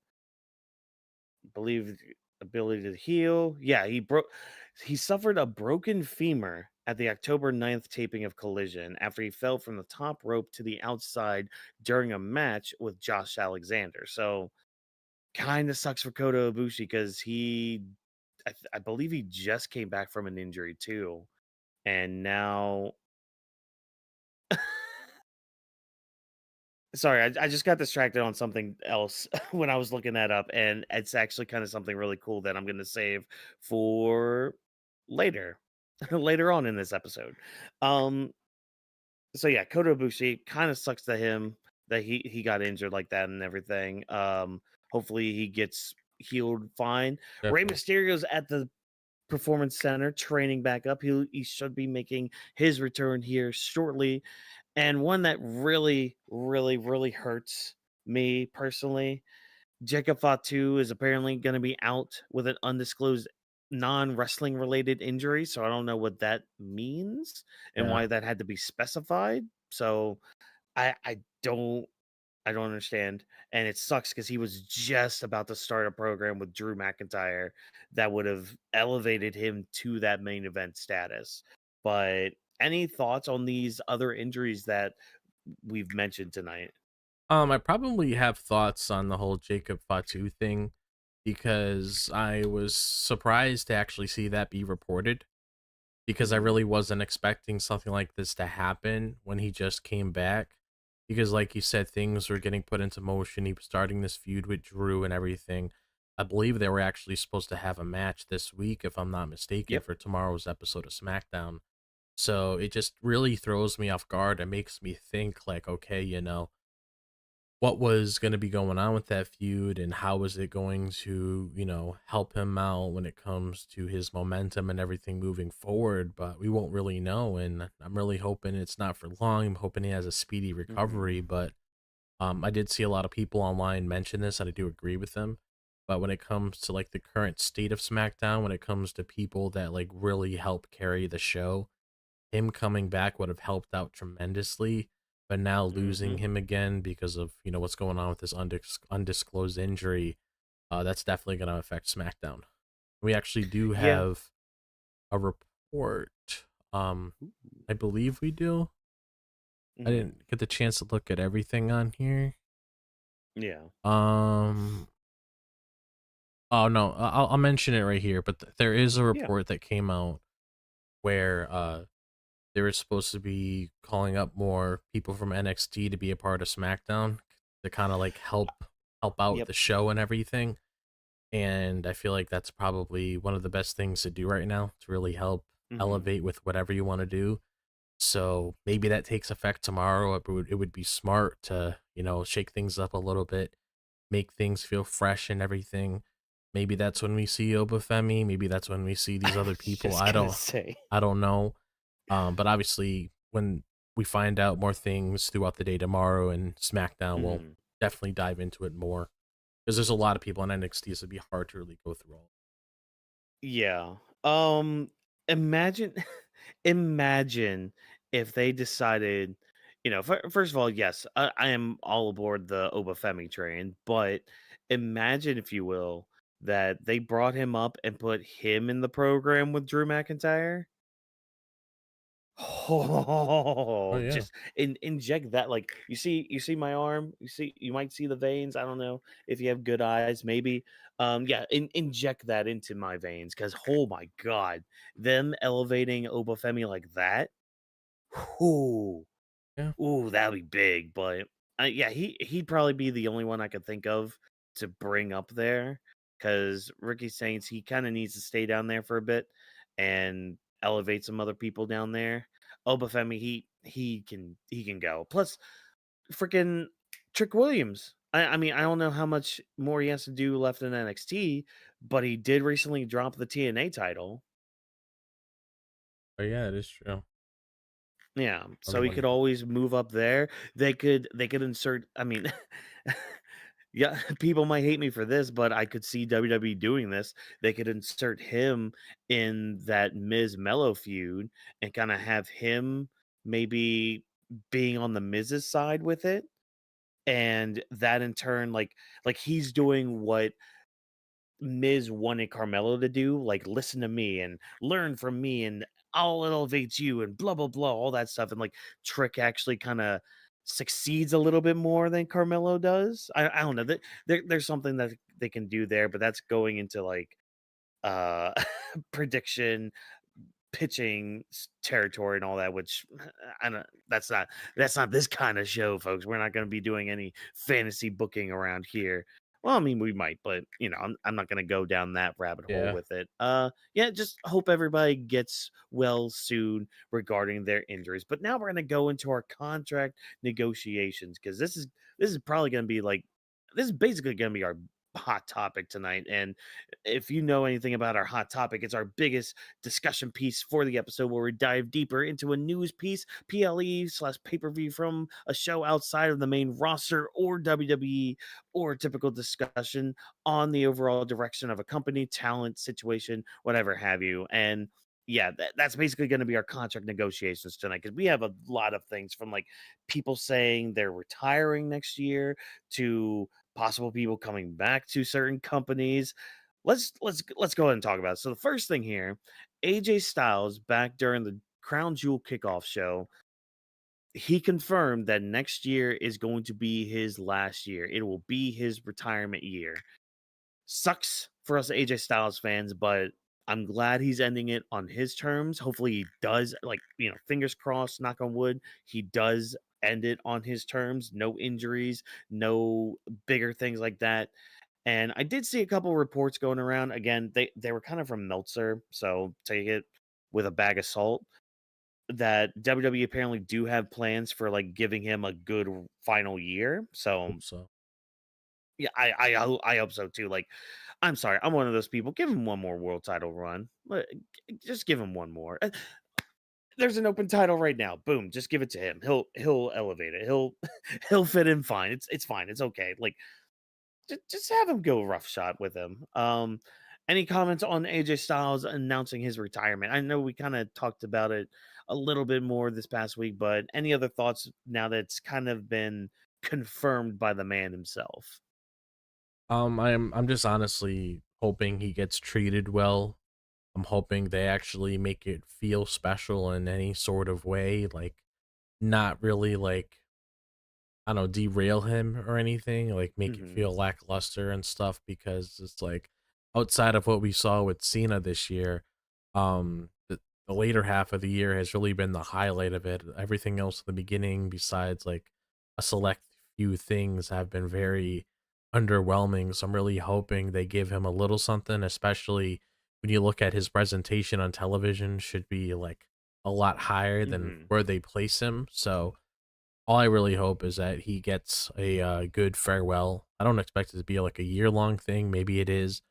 Believe ability to heal. Yeah, he suffered a broken femur at the October 9th taping of Collision after he fell from the top rope to the outside during a match with Josh Alexander. So kind of sucks for Kota Ibushi because I believe he just came back from an injury too. And now sorry, I just got distracted on something else when I was looking that up, and it's actually kind of something really cool that I'm going to save for later, later on in this episode. Um, so yeah, Kota Ibushi kind of sucks to him that he got injured like that and everything. Hopefully he gets healed fine. Rey Definitely. Mysterio's at the Performance Center training back up. He should be making his return here shortly. And one that really, really, really hurts me personally, Jacob Fatu is apparently going to be out with an undisclosed non-wrestling related injury. So I don't know what that means and Yeah. why that had to be specified. So I don't understand. And it sucks because he was just about to start a program with Drew McIntyre that would have elevated him to that main event status. But any thoughts on these other injuries that we've mentioned tonight? I probably have thoughts on the whole Jacob Fatu thing because I was surprised to actually see that be reported because I Mhm. really wasn't expecting something like this to happen when he just came back. Because, like you said, things were getting put into motion. He was starting this feud with Drew and everything. I believe they were actually supposed to have a match this week, if I'm not mistaken, Yep. for tomorrow's episode of SmackDown. So it just really throws me off guard and makes me think, like, okay, what was going to be going on with that feud and how was it going to, help him out when it comes to his momentum and everything moving forward, but we won't really know. And I'm really hoping it's not for long. I'm hoping he has a speedy Mhm. recovery, but I did see a lot of people online mention this and I do agree with them. But when it comes to like the current state of SmackDown, when it comes to people that like really help carry the show, him coming back would have helped out tremendously. but now losing Mm-hmm. him again because of what's going on with this undisclosed injury, that's definitely going to affect SmackDown. We actually do Yeah. have a report. Um, I believe we do. I Mm-hmm. didn't get the chance to look at everything on here. Yeah. Um, oh no, I'll mention it right here. But there is a Yeah. report that came out where they were supposed to be calling up more people from NXT to be a part of SmackDown to kind of like help out Yep. the show and everything. And I feel like that's probably one of the best things to do right now to really help Mm-hmm. elevate with whatever you want to do. So maybe that takes effect tomorrow. It would be smart to, shake things up a little bit, make things feel fresh and everything. Maybe that's when we see Obafemi. Maybe that's when we see these other people. Just gonna say. I don't know. But obviously, when we find out more things throughout the day tomorrow and SmackDown, we'll Mm-hmm. definitely dive into it more because there's a lot of people on NXT, so it'd be hard to really go through all. Yeah. Imagine imagine if they decided, first of all, yes, I am all aboard the Obafemi train, but imagine, if you will, that they brought him up and put him in the program with Drew McIntyre. Oh Oh, yeah, just inject that. Like, you see my arm. You might see the veins. I don't know if you have good eyes. Maybe, yeah. Inject that into my veins, because oh my god, them elevating Obafemi like that. Ooh, yeah, ooh, that'd be big. But yeah, he'd probably be the only one I could think of to bring up there, because Ricky Saints, he kind of needs to stay down there for a bit and elevate some other people down there. Obafemi, he can go. Plus, freaking Trick Williams. I mean, I don't know how much more he has to do left in NXT, but he did recently drop the TNA title. oh yeah, it is true. Yeah, Another so he one. could always move up there. They could insert. I mean, yeah, people might hate me for this, but I could see WWE doing this. They could insert him in that Miz Mello feud and kind of have him maybe being on the Miz's side with it, and that in turn, like he's doing what Miz wanted Carmelo to do, like, listen to me and learn from me, and I'll elevate you, and blah blah blah, all that stuff. And like Trick actually kind of succeeds a little bit more than Carmelo does. I don't know. There's something that they can do there, but that's going into like uh prediction, pitching territory and all that, which I don't. That's not this kind of show, folks. We're not going to be doing any fantasy booking around here. Well, I mean, we might, but I'm not going to go down that rabbit hole Yeah, with it. Yeah, just hope everybody gets well soon regarding their injuries. But now we're going to go into our contract negotiations, because this is probably going to be like, this is basically going to be our hot topic tonight. And if you know anything about our hot topic, it's our biggest discussion piece for the episode, where we dive deeper into a news piece, PLE/pay-per-view from a show outside of the main roster or WWE, or a typical discussion on the overall direction of a company, talent, situation, whatever have you. And yeah, that's basically going to be our contract negotiations tonight, because we have a lot of things, from like people saying they're retiring next year to possible people coming back to certain companies. Let's go ahead and talk about it. So the first thing here, AJ Styles, back during the Crown Jewel kickoff show, he confirmed that next year is going to be his last year. It will be his retirement year. Sucks for us AJ Styles fans, but I'm glad he's ending it on his terms. Hopefully he does, like, fingers crossed, knock on wood, he does end it on his terms. No injuries, no bigger things like that. And I did see a couple reports going around. Again, they were kind of from Meltzer, so take it with a bag of salt, that WWE apparently do have plans for like giving him a good final year. So hope so. yeah, I hope so too. Like, I'm sorry, I'm one of those people. Give him one more world title run. Just give him one more. There's an open title right now. Boom, just give it to him. He'll elevate it. He'll fit in fine. It's fine. It's okay. Like, just have him go rough shot with him. Any comments on AJ Styles announcing his retirement? I know we kind of talked about it a little bit more this past week. But any other thoughts now that it's kind of been confirmed by the man himself? I'm just honestly hoping he gets treated well. I'm hoping they actually make it feel special in any sort of way, like not really like I don't know, derail him or anything, like make it Hmm. feel lackluster and stuff because it's like outside of what we saw with Cena this year, the later half of the year has really been the highlight of it. Everything else in the beginning, besides like a select few things, have been very underwhelming. So I'm really hoping they give him a little something, especially when you look at his presentation on television, should be like a lot higher than Hmm. where they place him. So all I really hope is that he gets a good farewell. I don't expect it to be like a year long thing. Maybe it is,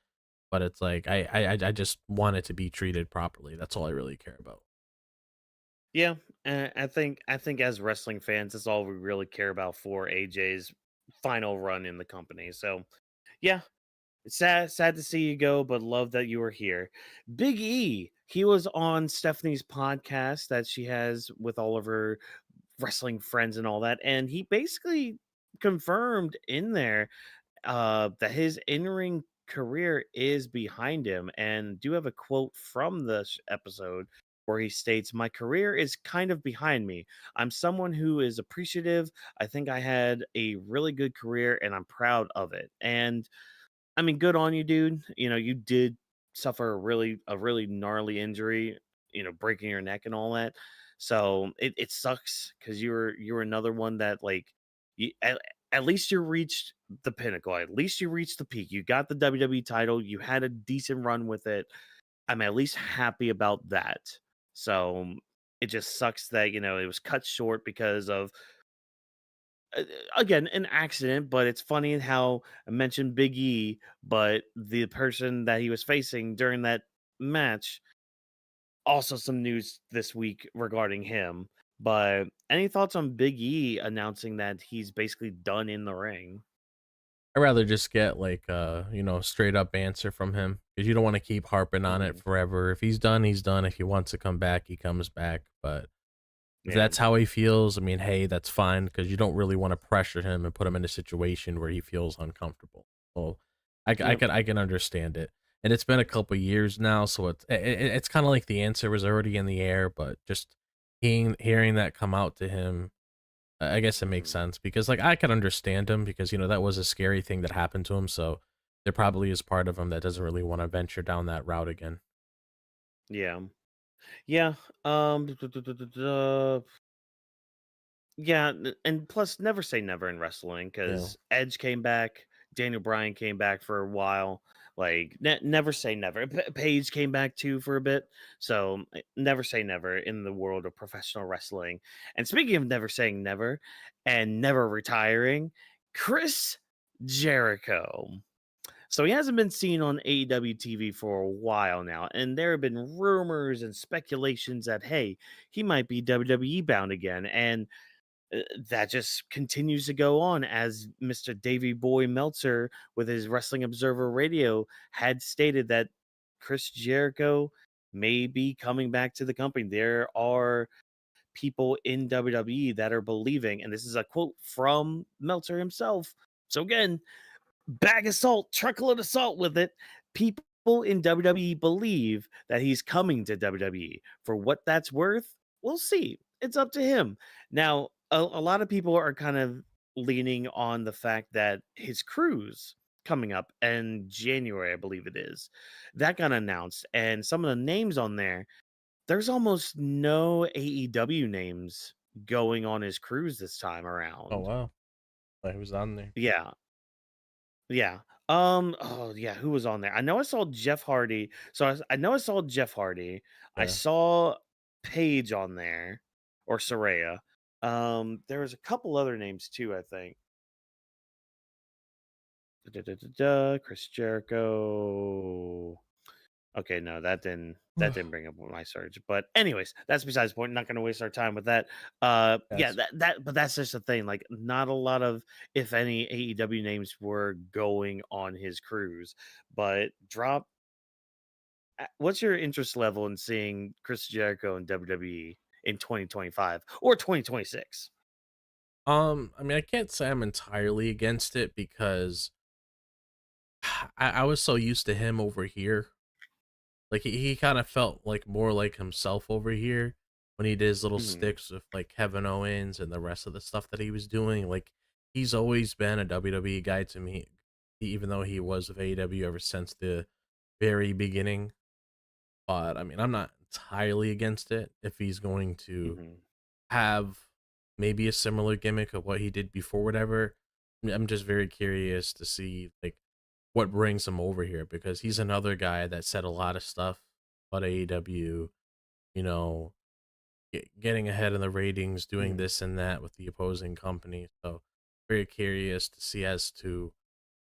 but it's like I just want it to be treated properly. That's all I really care about. Yeah, I think as wrestling fans, that's all we really care about for AJ's final run in the company. So yeah, it's sad to see you go, but love that you were here. Big E, he was on Stephanie's podcast that she has with all of her wrestling friends and all that, and he basically confirmed in there that his in-ring career is behind him. And do have a quote from this episode where he states, "My career is kind of behind me. I'm someone who is appreciative. I think I had a really good career and I'm proud of it." And I mean, good on you, dude. You know, you did suffer a really gnarly injury, breaking your neck and all that. So it sucks because you were another one that like you at least you reached the pinnacle. At least you reached the peak. You got the WWE title. You had a decent run with it. I'm at least happy about that. So it just sucks that it was cut short because of uh, again an accident. But it's funny how I mentioned Big E, but the person that he was facing during that match, also some news this week regarding him. But any thoughts on Big E announcing that he's basically done in the ring? I'd rather just get like straight up answer from him because you don't want to keep harping on it Hmm. forever. If he's done, he's done. If he wants to come back, he comes back. But if Yeah. that's how he feels, I mean, hey, that's fine because you don't really want to pressure him and put him in a situation where he feels uncomfortable. So Yep. I can understand it. And it's been a couple years now, so it's kind of like the answer was already in the air, but just hearing that come out to him, I guess it makes Hmm. sense because like I can understand him because that was a scary thing that happened to him. So there probably is part of him that doesn't really want to venture down that route again. Yeah. Yeah. Um. Yeah, and plus, never say never in wrestling Yeah. because Edge came back, Daniel Bryan came back for a while. Like, never say never. Paige came back too for a bit. So, never say never in the world of professional wrestling. And speaking of never saying never and never retiring, Chris Jericho. So, he hasn't been seen on AEW TV for a while now. And there have been rumors and speculations that, hey, he might be WWE bound again. And that just continues to go on as Mr. Davey Boy Meltzer with his Wrestling Observer Radio had stated that Chris Jericho may be coming back to the company. There are people in WWE that are believing, and this is a quote from Meltzer himself. So again, bag of salt, truckload of salt with it. People in WWE believe that he's coming to WWE. For what that's worth, we'll see. It's up to him. Now, a lot of people are kind of leaning on the fact that his cruise coming up in January, I believe it is, that got announced. And some of the names on there, there's almost no AEW names going on his cruise this time Oh around. wow, like, who's on there? Yeah. Yeah. Oh yeah, who was on there? I know I saw Jeff Hardy. So I know I saw Jeff Hardy. I Yeah. saw Paige on there or Soraya. There was a couple other names too, I think. Chris Jericho. Okay, no, that didn't bring up my search. But anyways, that's besides the point. Not gonna waste our time with that. Yeah, Yes. but that's just the thing. Like, not a lot of, if any, AEW names were going on his cruise. But what's your interest level in seeing Chris Jericho in WWE? in 2025 or 2026. I mean, I can't say I'm entirely against it because I was so used to him over here. Like he kind of felt like more like himself over here when he did his little Mhm. sticks with like Kevin Owens and the rest of the stuff that he was doing. Like he's always been a WWE guy to me, even though he was with AEW ever since the very beginning. But I mean, I'm not entirely against it if he's going to Mhm. have maybe a similar gimmick of what he did before, whatever. I'm just very curious to see like what brings him over here because he's another guy that said a lot of stuff about AEW, you know, getting ahead in the ratings, doing Mhm. this and that with the opposing company. So very curious to see as to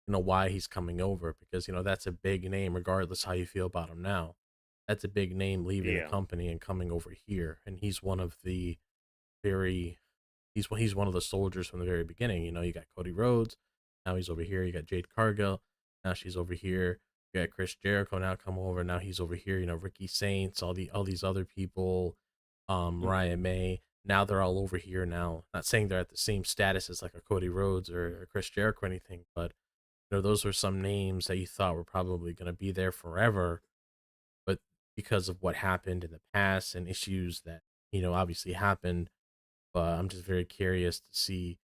why he's coming over because that's a big name regardless how you feel about him now. That's a big name leaving the Yeah. company and coming over here, and he's one of the very he's one of the soldiers from the very beginning. You got Cody Rhodes, now he's over here. You got Jade Cargill, now she's over here. You got Chris Jericho now come over. Now he's over here. Ricky Saints, all these other people, Ryan Mhm. May. Now they're all over here now. Not saying they're at the same status as like a Cody Rhodes or a Chris Jericho or anything, but those were some names that you thought were probably going to be there forever, but because of what happened in the past and issues that obviously happened, I'm just very curious to see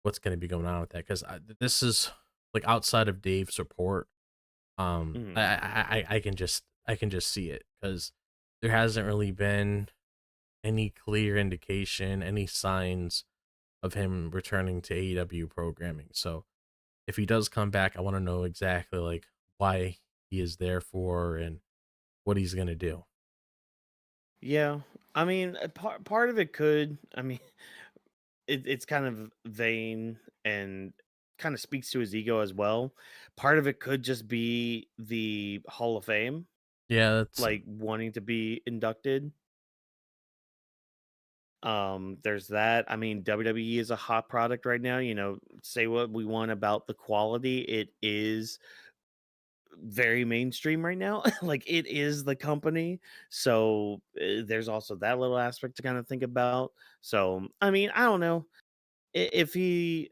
what's going to be going on with that because this is like outside of Dave's support. Mhm. I can just see it because there hasn't really been any clear indication, any signs of him returning to AEW programming. So if he does come back, I want to know exactly like why he is there for and what he's gonna do. Yeah. I mean, part of it could. I mean, it's kind of vain and kind of speaks to his ego as well. Part of it could just be the Hall of Fame, Yeah, that's like wanting to be inducted. There's that. I mean, WWE is a hot product right now. Say what we want about the quality, it is very mainstream right now. Like it is the company. So there's also that little aspect to kind of think about. So, I mean, I don't know if he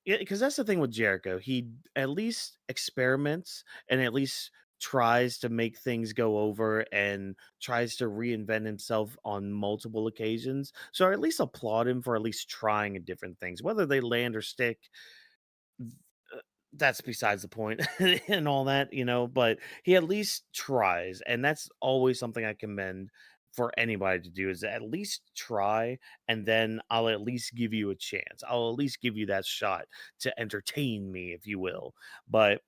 yeah, because that's the thing with Jericho. He at least experiments and at least tries to make things go over and tries to reinvent himself on multiple occasions. So I at least applaud him for at least trying different things. Whether they land or stick, uh, that's besides the point and all that, but he at least tries. And that's always something I commend for anybody to do is at least try, and then I'll at least give you a chance. I'll at least give you that shot to entertain me, if you will. But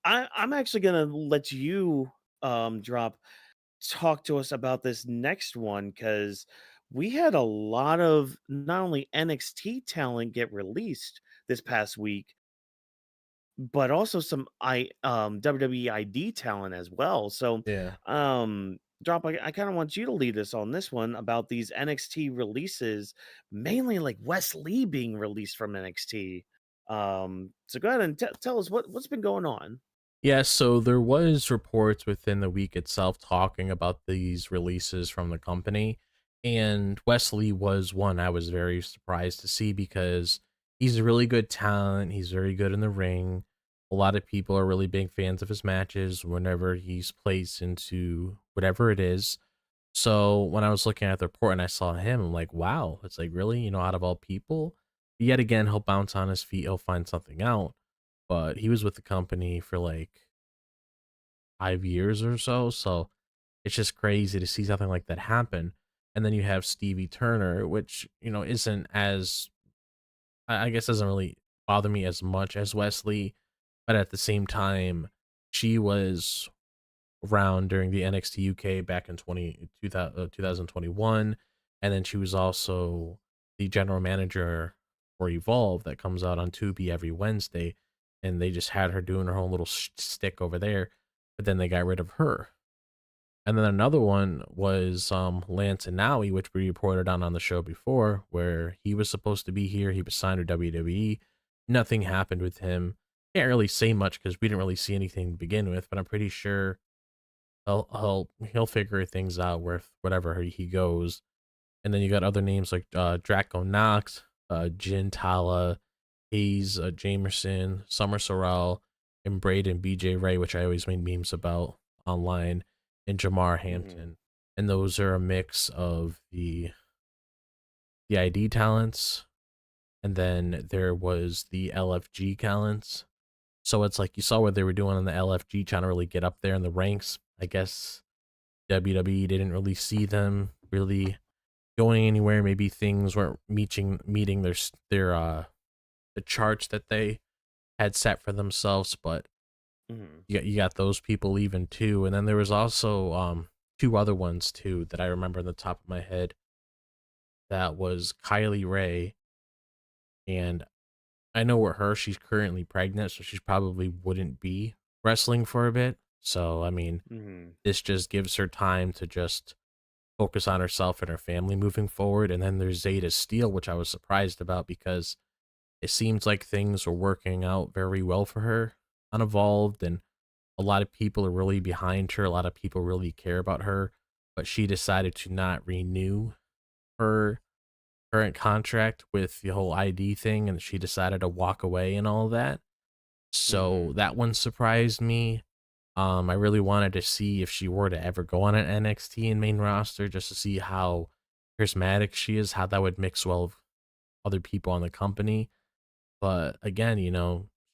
I'm actually gonna let you drop talk to us about this next one because we had a lot of not only NXT talent get released this past week, but also some WWE ID talent as well. So, yeah. Drop, I kind of want you to lead us on this one about these NXT releases, mainly like Wes Lee being released from NXT. So go ahead and tell us what's been going on. Yeah, so there was reports within the week itself talking about these releases from the company, and Wesley was one I was very surprised to see because he's a really good talent. He's very good in the ring. A lot of people are really big fans of his matches whenever he's placed into whatever it is. So when I was looking at the report and I saw him, I'm like, wow, it's like really, out of all people, yet again, he'll bounce on his feet, he'll find something out. But he was with the company for like 5 years or so. So it's just crazy to see something like that happen. And then you have Stevie Turner, which, isn't as, I guess, doesn't really bother me as much as Wesley. But at the same time, she was around during the NXT UK back in 2021. And then she was also the general manager for Evolve that comes out on Tubi every Wednesday. And they just had her doing her own little stick over there. But then they got rid of her. And then another one was Lance Anoa'i, which we reported on the show before, where he was supposed to be here. He was signed to WWE. Nothing happened with him. Can't really say much because we didn't really see anything to begin with, but I'm pretty sure he'll figure things out with whatever he goes. And then you got other names like Draco Knox, Jin Tala, Hayes, Jamerson, Summer Sorrell, and Braden BJ Ray, which I always made memes about online, and Jamar Hmm. Hampton. And those are a mix of the ID talents, and then there was the LFG talents. So it's like you saw what they were doing on the LFG, trying to really get up there in the ranks. I guess WWE didn't really see them really going anywhere. Maybe things weren't meeting their the charts that they had set for themselves. But Hmm. you got those people leaving too, and then there was also two other ones too that I remember on the top of my head. That was Kylie Ray, and I know with her, she's currently pregnant, so she probably wouldn't be wrestling for a bit. So I mean, Hmm. this just gives her time to just focus on herself and her family moving forward. And then there's Zeta Steel, which I was surprised about because it seems like things are working out very well for her on Evolved, and a lot of people are really behind her. A lot of people really care about her, but she decided to not renew her current contract with the whole ID thing, and she decided to walk away and all that. So Hmm. that one surprised me. I really wanted to see if she were to ever go on an NXT and main roster just to see how charismatic she is, how that would mix well with other people on the company. But again,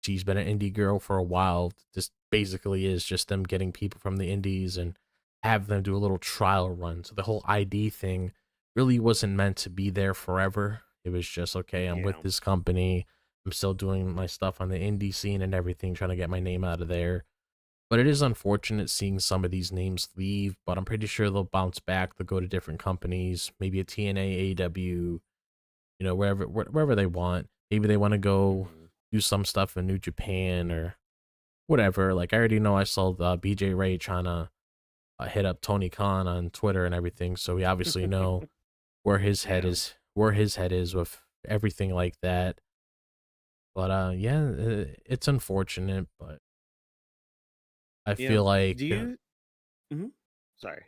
she's been an indie girl for a while. This basically is just them getting people from the indies and have them do a little trial run. So the whole ID thing really wasn't meant to be there forever. It was just, okay, I'm with Yeah. this company. I'm still doing my stuff on the indie scene and everything, trying to get my name out of there. But it is unfortunate seeing some of these names leave, but I'm pretty sure they'll bounce back. They'll go to different companies, maybe a TNA, AW, wherever they want. Maybe they want to go Hmm. do some stuff in New Japan or whatever. Like I already know I saw BJ Ray trying to hit up Tony Khan on Twitter and everything, so we obviously know Yeah. where his head is with everything like that. But yeah, it's unfortunate, but I Yeah. feel like Do you? Mhm. Sorry.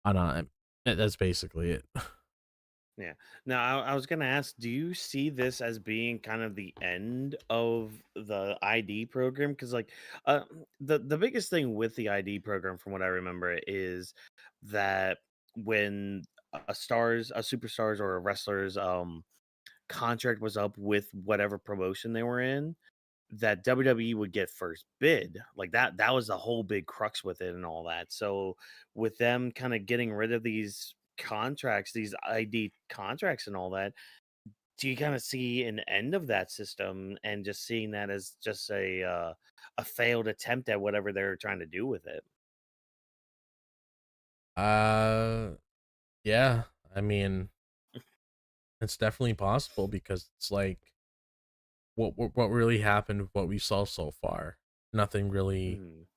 I don't know. That's basically it. Yeah. Now, I was going to ask, do you see this as being kind of the end of the ID program? Because, like, the biggest thing with the ID program, from what I remember, is that when a superstars or a wrestler's contract was up with whatever promotion they were in, that WWE would get first bid. Like that was the whole big crux with it and all that. So with them kind of getting rid of these contracts, these ID contracts and all that, do you kind of see an end of that system and just seeing that as just a failed attempt at whatever they're trying to do with it? uh yeah, I mean, it's definitely possible because it's like what really happened with what we saw so far. Nothing really Mhm.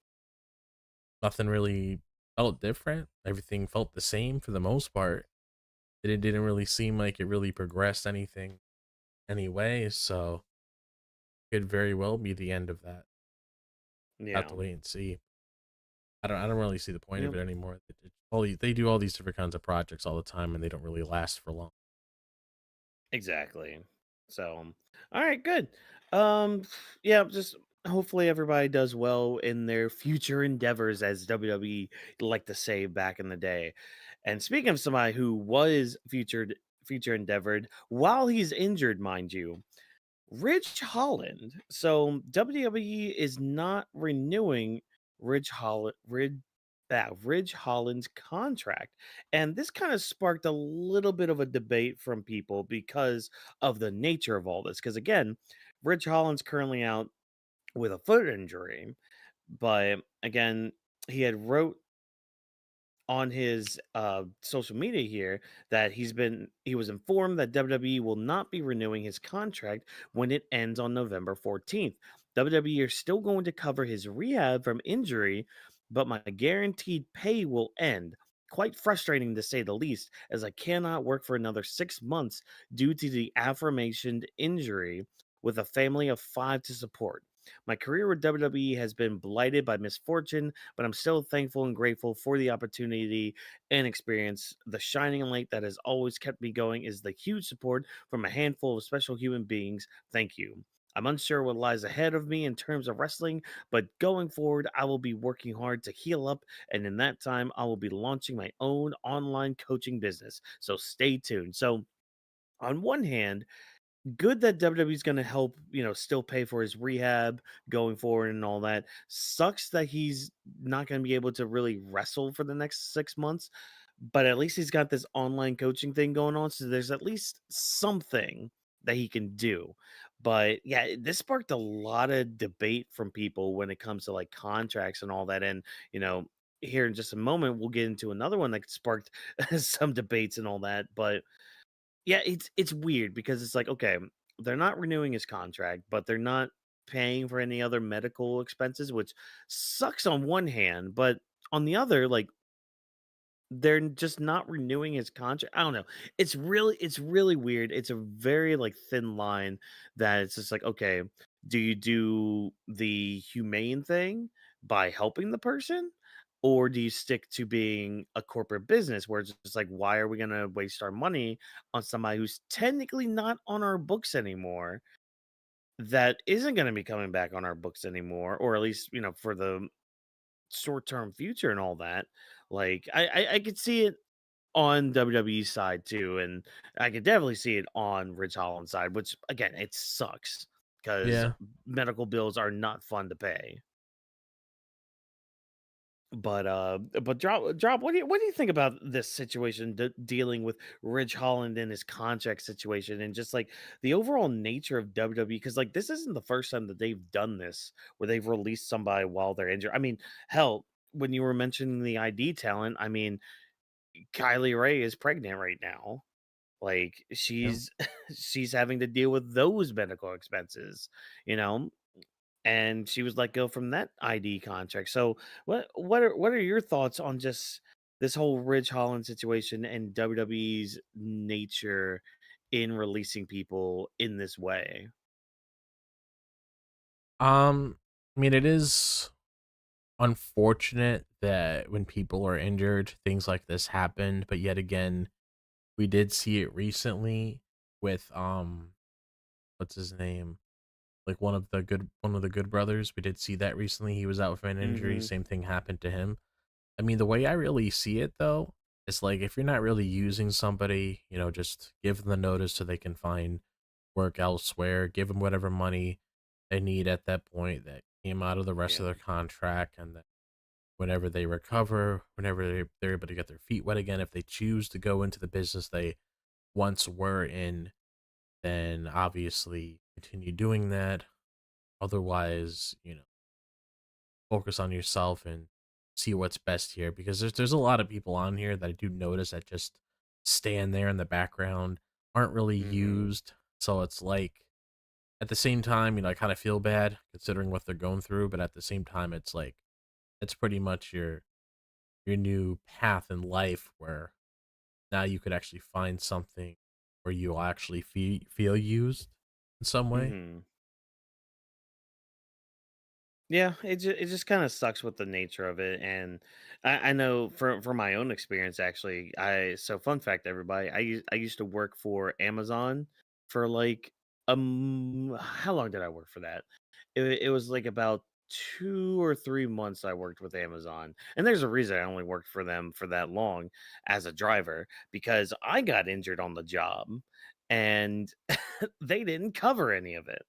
nothing really felt different. Everything felt the same for the most part. It didn't really seem like it really progressed anything anyway, so could very well be the end of that. Have Yeah. to wait and see. I don't really see the point of Yep. it anymore. They do all these different kinds of projects all the time and they don't really last for long. Exactly. So, all right, good. Um, yeah, just hopefully everybody does well in their future endeavors, as WWE like to say back in the day. And speaking of somebody who was future endeavored while he's injured, mind you, Ridge Holland. So WWE is not renewing Ridge Holland's contract. And this kind of sparked a little bit of a debate from people because of the nature of all this. Because again, Ridge Holland's currently out with a foot injury. But again, he had wrote on his social media here that he was informed that WWE will not be renewing his contract when it ends on November 14th. WWE are still going to cover his rehab from injury, but my guaranteed pay will end. Quite frustrating to say the least, as I cannot work for another 6 months due to the aforementioned injury with a family of 5 to support. My career with WWE has been blighted by misfortune, but I'm still thankful and grateful for the opportunity and experience. The shining light that has always kept me going is the huge support from a handful of special human beings. Thank you. I'm unsure what lies ahead of me in terms of wrestling, but going forward, I will be working hard to heal up, and in that time, I will be launching my own online coaching business. So stay tuned. So, on one hand, good that WWE is going to help, still pay for his rehab going forward and all that. Sucks that he's not going to be able to really wrestle for the next 6 months, but at least he's got this online coaching thing going on. So there's at least something that he can do. But yeah, this sparked a lot of debate from people when it comes to like contracts and all that. And, you know, here in just a moment, we'll get into another one that sparked some debates and all that. But yeah, it's weird because it's like, okay, they're not renewing his contract, but they're not paying for any other medical expenses, which sucks on one hand, but on the other, like they're just not renewing his contract. I don't know. It's really weird. It's a very like thin line that it's just like, okay, do you do the humane thing by helping the person? Or do you stick to being a corporate business where it's just like, why are we gonna waste our money on somebody who's technically not on our books anymore, that isn't gonna be coming back on our books anymore, or at least, for the short-term future and all that. Like I could see it on WWE side too, and I could definitely see it on Ridge Holland side, which again, it sucks because Yeah. medical bills are not fun to pay. But drop. What do you think about this situation, dealing with Ridge Holland and his contract situation, and just like the overall nature of WWE? Because like this isn't the first time that they've done this, where they've released somebody while they're injured. I mean, hell, when you were mentioning the ID talent, I mean, Kylie Ray is pregnant right now. Like Yeah. she's having to deal with those medical expenses, you know, and she was let go from that ID contract. So what are your thoughts on just this whole Ridge Holland situation and WWE's nature in releasing people in this way? I mean, it is unfortunate that when people are injured, things like this happen. But yet again, we did see it recently with what's his name? Like one of the good brothers. We did see that recently. He was out with an injury. Hmm. Same thing happened to him. I mean, the way I really see it though, is like if you're not really using somebody, just give them the notice so they can find work elsewhere, give them whatever money they need at that point that came out of the rest Yeah. of their contract, and then whenever they recover, whenever they're able to get their feet wet again, if they choose to go into the business they once were in, then obviously continue doing that. Otherwise, focus on yourself and see what's best here, because there's a lot of people on here that I do notice that just stand there in the background, aren't really Hmm. used. So it's like at the same time, I kind of feel bad considering what they're going through, but at the same time, it's like it's pretty much your new path in life where now you could actually find something where you'll actually feel used in some way. Hmm. Yeah, it just kind of sucks with the nature of it, and I know for my own experience, actually. So fun fact, everybody, I used to work for Amazon for like how long did I work for that? It was like about 2 or 3 months I worked with Amazon, and there's a reason I only worked for them for that long as a driver, because I got injured on the job, and they didn't cover any of it.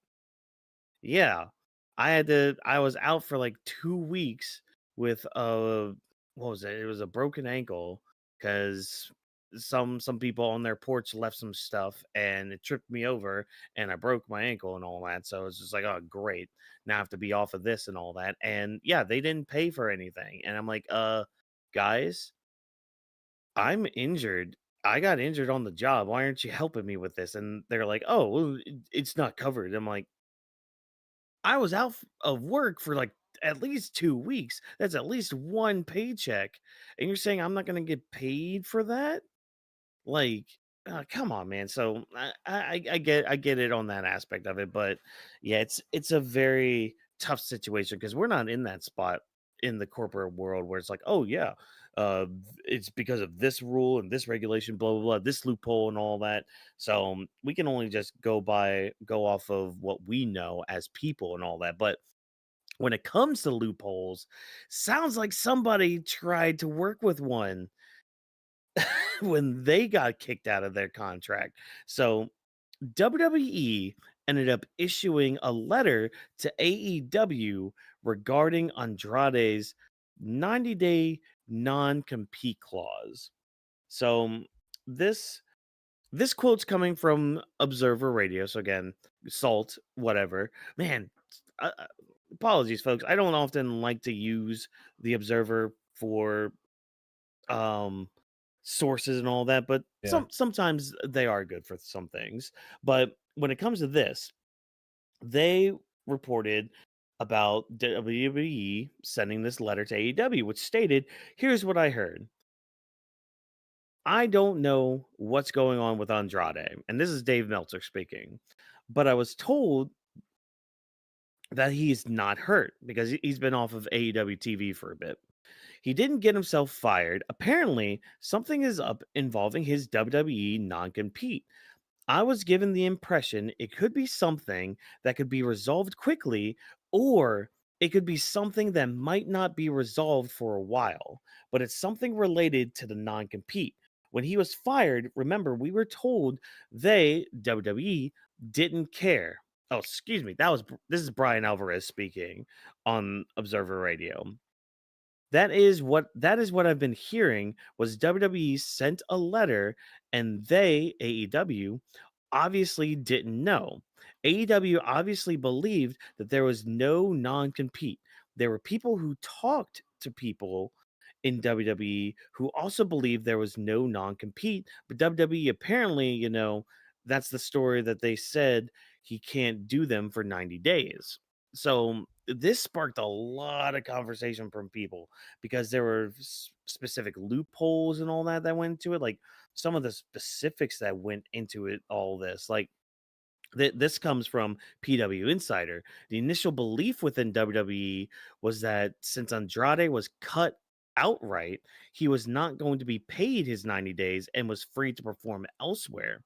Yeah. I was out for like 2 weeks with what was it? It was a broken ankle because some people on their porch left some stuff and it tripped me over and I broke my ankle and all that. So it's just like, oh great. Now I have to be off of this and all that. And yeah, they didn't pay for anything. And I'm like, guys, I'm injured. I got injured on the job. Why aren't you helping me with this? And they're like, oh, well, it's not covered. I'm like, I was out of work for like at least 2 weeks. That's at least one paycheck. And you're saying I'm not going to get paid for that? Like, come on, man. So I get it on that aspect of it, but yeah, it's a very tough situation because we're not in that spot in the corporate world where it's like, oh yeah, it's because of this rule and this regulation, blah blah blah, this loophole and all that. So we can only just go off of what we know as people and all that. But when it comes to loopholes, sounds like somebody tried to work with one when they got kicked out of their contract. So WWE ended up issuing a letter to AEW regarding Andrade's 90-day non-compete clause. So this quote's coming from Observer Radio. So again, Salt, whatever. Man, apologies, folks. I don't often like to use the Observer for sources and all that, but Yeah. sometimes they are good for some things. But when it comes to this, they reported about WWE sending this letter to AEW, which stated, here's what I heard. I don't know what's going on with Andrade. And this is Dave Meltzer speaking. But I was told that he's not hurt because he's been off of AEW TV for a bit. He didn't get himself fired. Apparently, something is up involving his WWE non compete. I was given the impression it could be something that could be resolved quickly, or it could be something that might not be resolved for a while, but it's something related to the non compete. When he was fired, remember, we were told they, WWE, didn't care. Oh, excuse me. This is Brian Alvarez speaking on Observer Radio. That is what I've been hearing was WWE sent a letter and they, AEW, obviously didn't know. AEW obviously believed that there was no non-compete. There were people who talked to people in WWE who also believed there was no non-compete, but WWE apparently, that's the story that they said he can't do them for 90 days. So this sparked a lot of conversation from people because there were specific loopholes and all that went into it. Like some of the specifics that went into it, all this, like this comes from PW Insider. The initial belief within WWE was that since Andrade was cut outright, he was not going to be paid his 90 days and was free to perform elsewhere.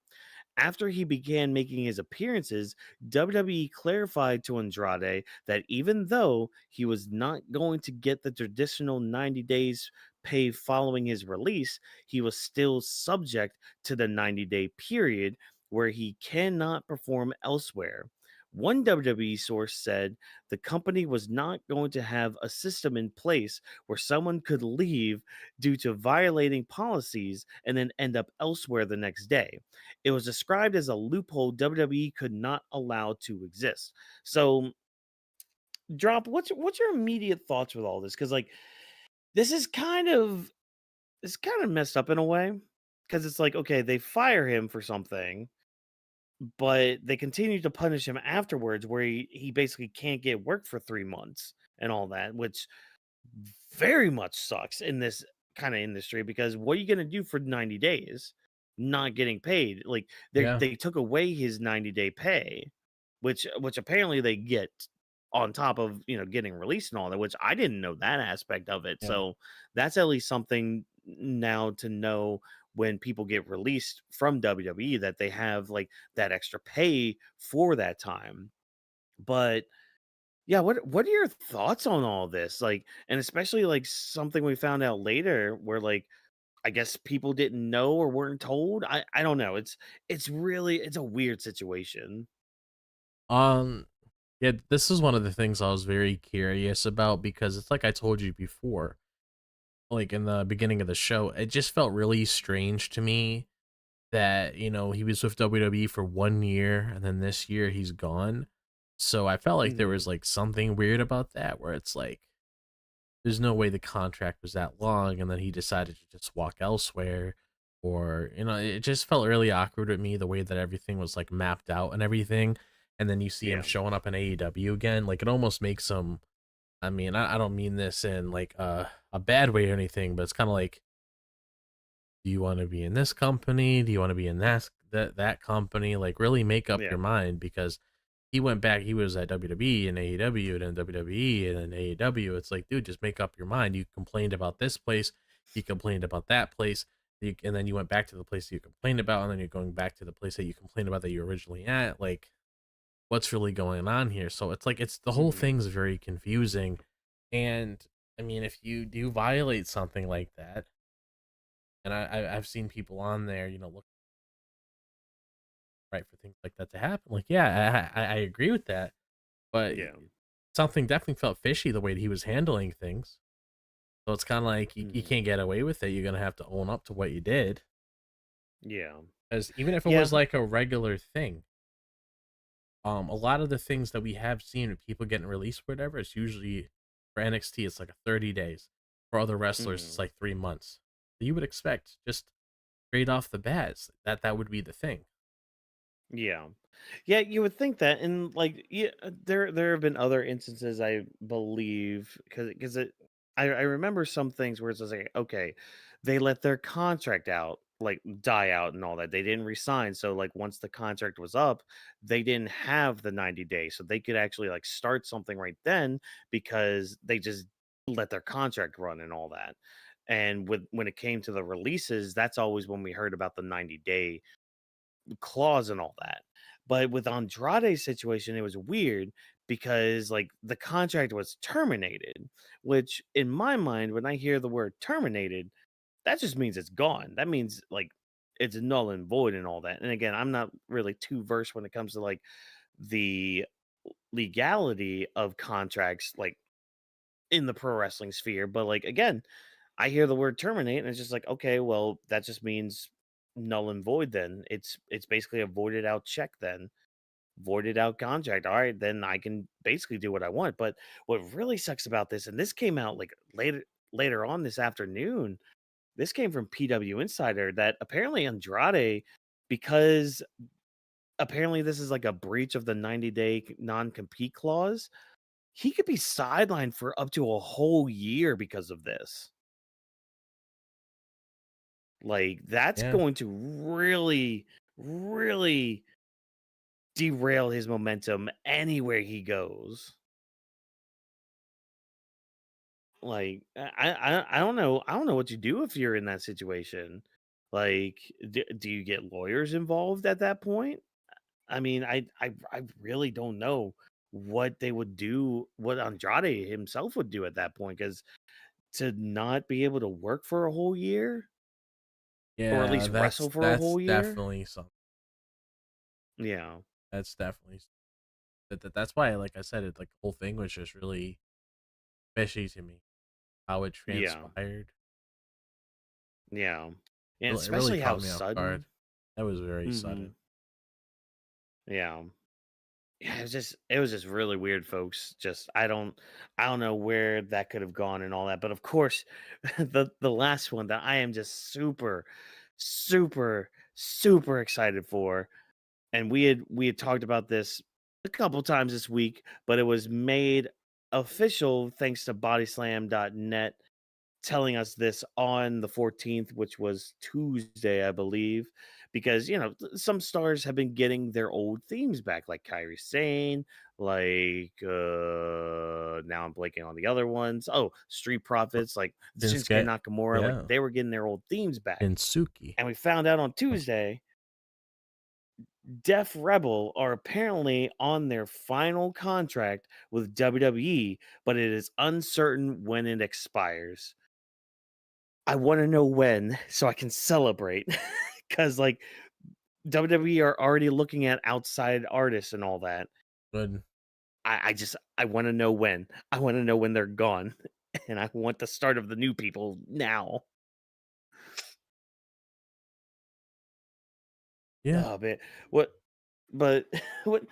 After he began making his appearances, WWE clarified to Andrade that even though he was not going to get the traditional 90 days pay following his release, he was still subject to the 90-day period where he cannot perform elsewhere. One WWE source said the company was not going to have a system in place where someone could leave due to violating policies and then end up elsewhere the next day. It was described as a loophole WWE could not allow to exist. So, Drop, what's your immediate thoughts with all this? Because like this is kind of messed up in a way. Because it's like, okay, they fire him for something, but they continue to punish him afterwards, where he basically can't get work for 3 months and all that, which very much sucks in this kind of industry because what are you going to do for 90 days not getting paid? Like Yeah. they took away his 90-day pay, which apparently they get on top of getting released and all that, which I didn't know that aspect of it. Yeah. So that's at least something now to know when people get released from WWE that they have like that extra pay for that time. But yeah, what are your thoughts on all this? Like, and especially like something we found out later where like I guess people didn't know or weren't told. I don't know. It's really it's a weird situation. Um, yeah, this is one of the things I was very curious about because it's like I told you before, like in the beginning of the show, it just felt really strange to me that, he was with WWE for 1 year and then this year he's gone. So I felt like there Mhm. was like something weird about that where it's like there's no way the contract was that long and then he decided to just walk elsewhere, or it just felt really awkward with me the way that everything was like mapped out and everything. And then you see him Yeah. showing up in AEW again, like it almost makes him, I mean, I don't mean this in like a bad way or anything, but it's kind of like, do you want to be in this company? Do you want to be in that company? Like really make up Yeah. your mind, because he went back. He was at WWE and AEW, and then WWE and then AEW. It's like, dude, just make up your mind. You complained about this place, you complained about that place, and then you went back to the place you complained about, and then you're going back to the place that you complained about that you were originally at. Like, what's really going on here? So it's like the whole Mhm. thing's very confusing. And I mean, if you do violate something like that, and I've seen people on there, look right for things like that to happen. Like, yeah, I agree with that, but Yeah. something definitely felt fishy the way that he was handling things. So it's kind of like you Mhm. can't get away with it. You're gonna have to own up to what you did, Yeah. because even if it Yeah. was like a regular thing, a lot of the things that we have seen with people getting released, or whatever, it's usually for NXT, it's like a 30 days. For other wrestlers, it's Mhm. like 3 months. So you would expect just straight off the bat that would be the thing. Yeah. Yeah, you would think that, and like, yeah, there have been other instances, I believe, because I remember some things where it's just like, okay, they let their contract out, like die out and all that. They didn't resign, so like once the contract was up, they didn't have the 90 days, so they could actually like start something right then because they just let their contract run and all that. And when it came to the releases, that's always when we heard about the 90-day clause and all that. But with Andrade's situation, it was weird because like the contract was terminated, which in my mind, when I hear the word terminated, that just means it's gone. That means like it's null and void and all that. And again, I'm not really too versed when it comes to like the legality of contracts like in the pro wrestling sphere. But like again, I hear the word terminate and it's just like, okay, well, that just means null and void then. It's basically a voided out check then. Voided out contract. All right, then I can basically do what I want. But what really sucks about this, and this came out like later on this afternoon, this came from PW Insider that apparently Andrade, because apparently this is like a breach of the 90-day non-compete clause, he could be sidelined for up to a whole year because of this. Like, that's Yeah. going to really, really derail his momentum anywhere he goes. Like, I don't know. I don't know what you do if you're in that situation. Like, do you get lawyers involved at that point? I mean, I really don't know what they would do, what Andrade himself would do at that point, because to not be able to work for a whole year, or at Yeah, least that's wrestle for a that's whole year. definitely something. Yeah. That's definitely that's why, like I said, like the whole thing was just really fishy to me. How it Yeah. transpired, Yeah. And it really especially how caught me off sudden. guard. That was very Mhm. sudden. Yeah. Yeah, it was just really weird, folks. Just I don't know where that could have gone and all that. But of course, the last one that I am just super, super, super excited for. And we had talked about this a couple times this week, but it was made official thanks to bodyslam.net telling us this on the 14th, which was Tuesday, I believe, because some stars have been getting their old themes back, like Kyrie Sane, like now I'm blanking on the other ones. Oh, Street Profits, like Shinsuke Shinsuke, Nakamura, like yeah, they were getting their old themes back. Shinsuke. And we found out on Oh, Tuesday, Def Rebel are apparently on their final contract with WWE, but it is uncertain when it expires. I wanna know when so I can celebrate, because like, WWE are already looking at outside artists and all that. good. I wanna know when. I wanna know when they're gone, and I want the start of the new people now. Yeah. Oh, man. What but what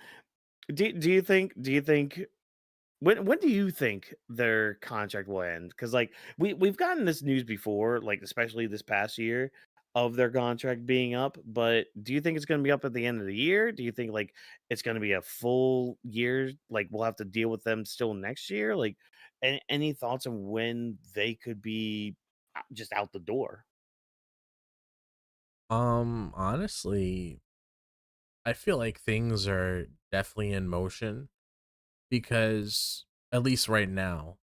do you think when do you think their contract will end? Because like we've gotten this news before, like especially this past year, of their contract being up. But do you think it's going to be up at the end of the year? Do you think like it's going to be a full year? Like we'll have to deal with them still next year? Like any thoughts on when they could be just out the door? Honestly, I feel like things are definitely in motion because at least right now,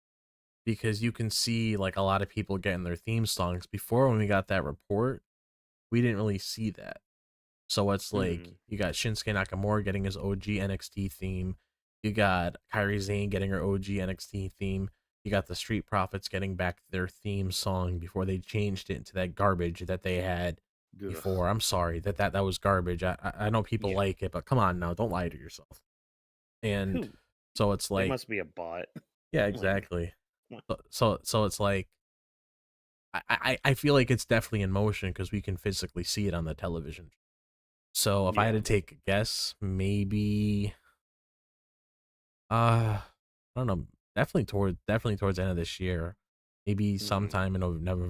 because you can see like a lot of people getting their theme songs. Before, when we got that report, we didn't really see that. So it's like Mm, you got Shinsuke Nakamura getting his OG NXT theme. You got Kairi Sane getting her OG NXT theme. You got the Street Profits getting back their theme song before they changed it into that garbage that they had ugh. before. I'm sorry that was garbage. I know people Yeah. like it, but come on now, don't lie to yourself. And Who? so it's They like, must be a bot. yeah, Like, exactly. what? So it's like I feel like it's definitely in motion because we can physically see it on the television. So if I had Yeah. to take a guess, maybe I don't know, definitely towards the end of this year. Maybe Hmm. sometime in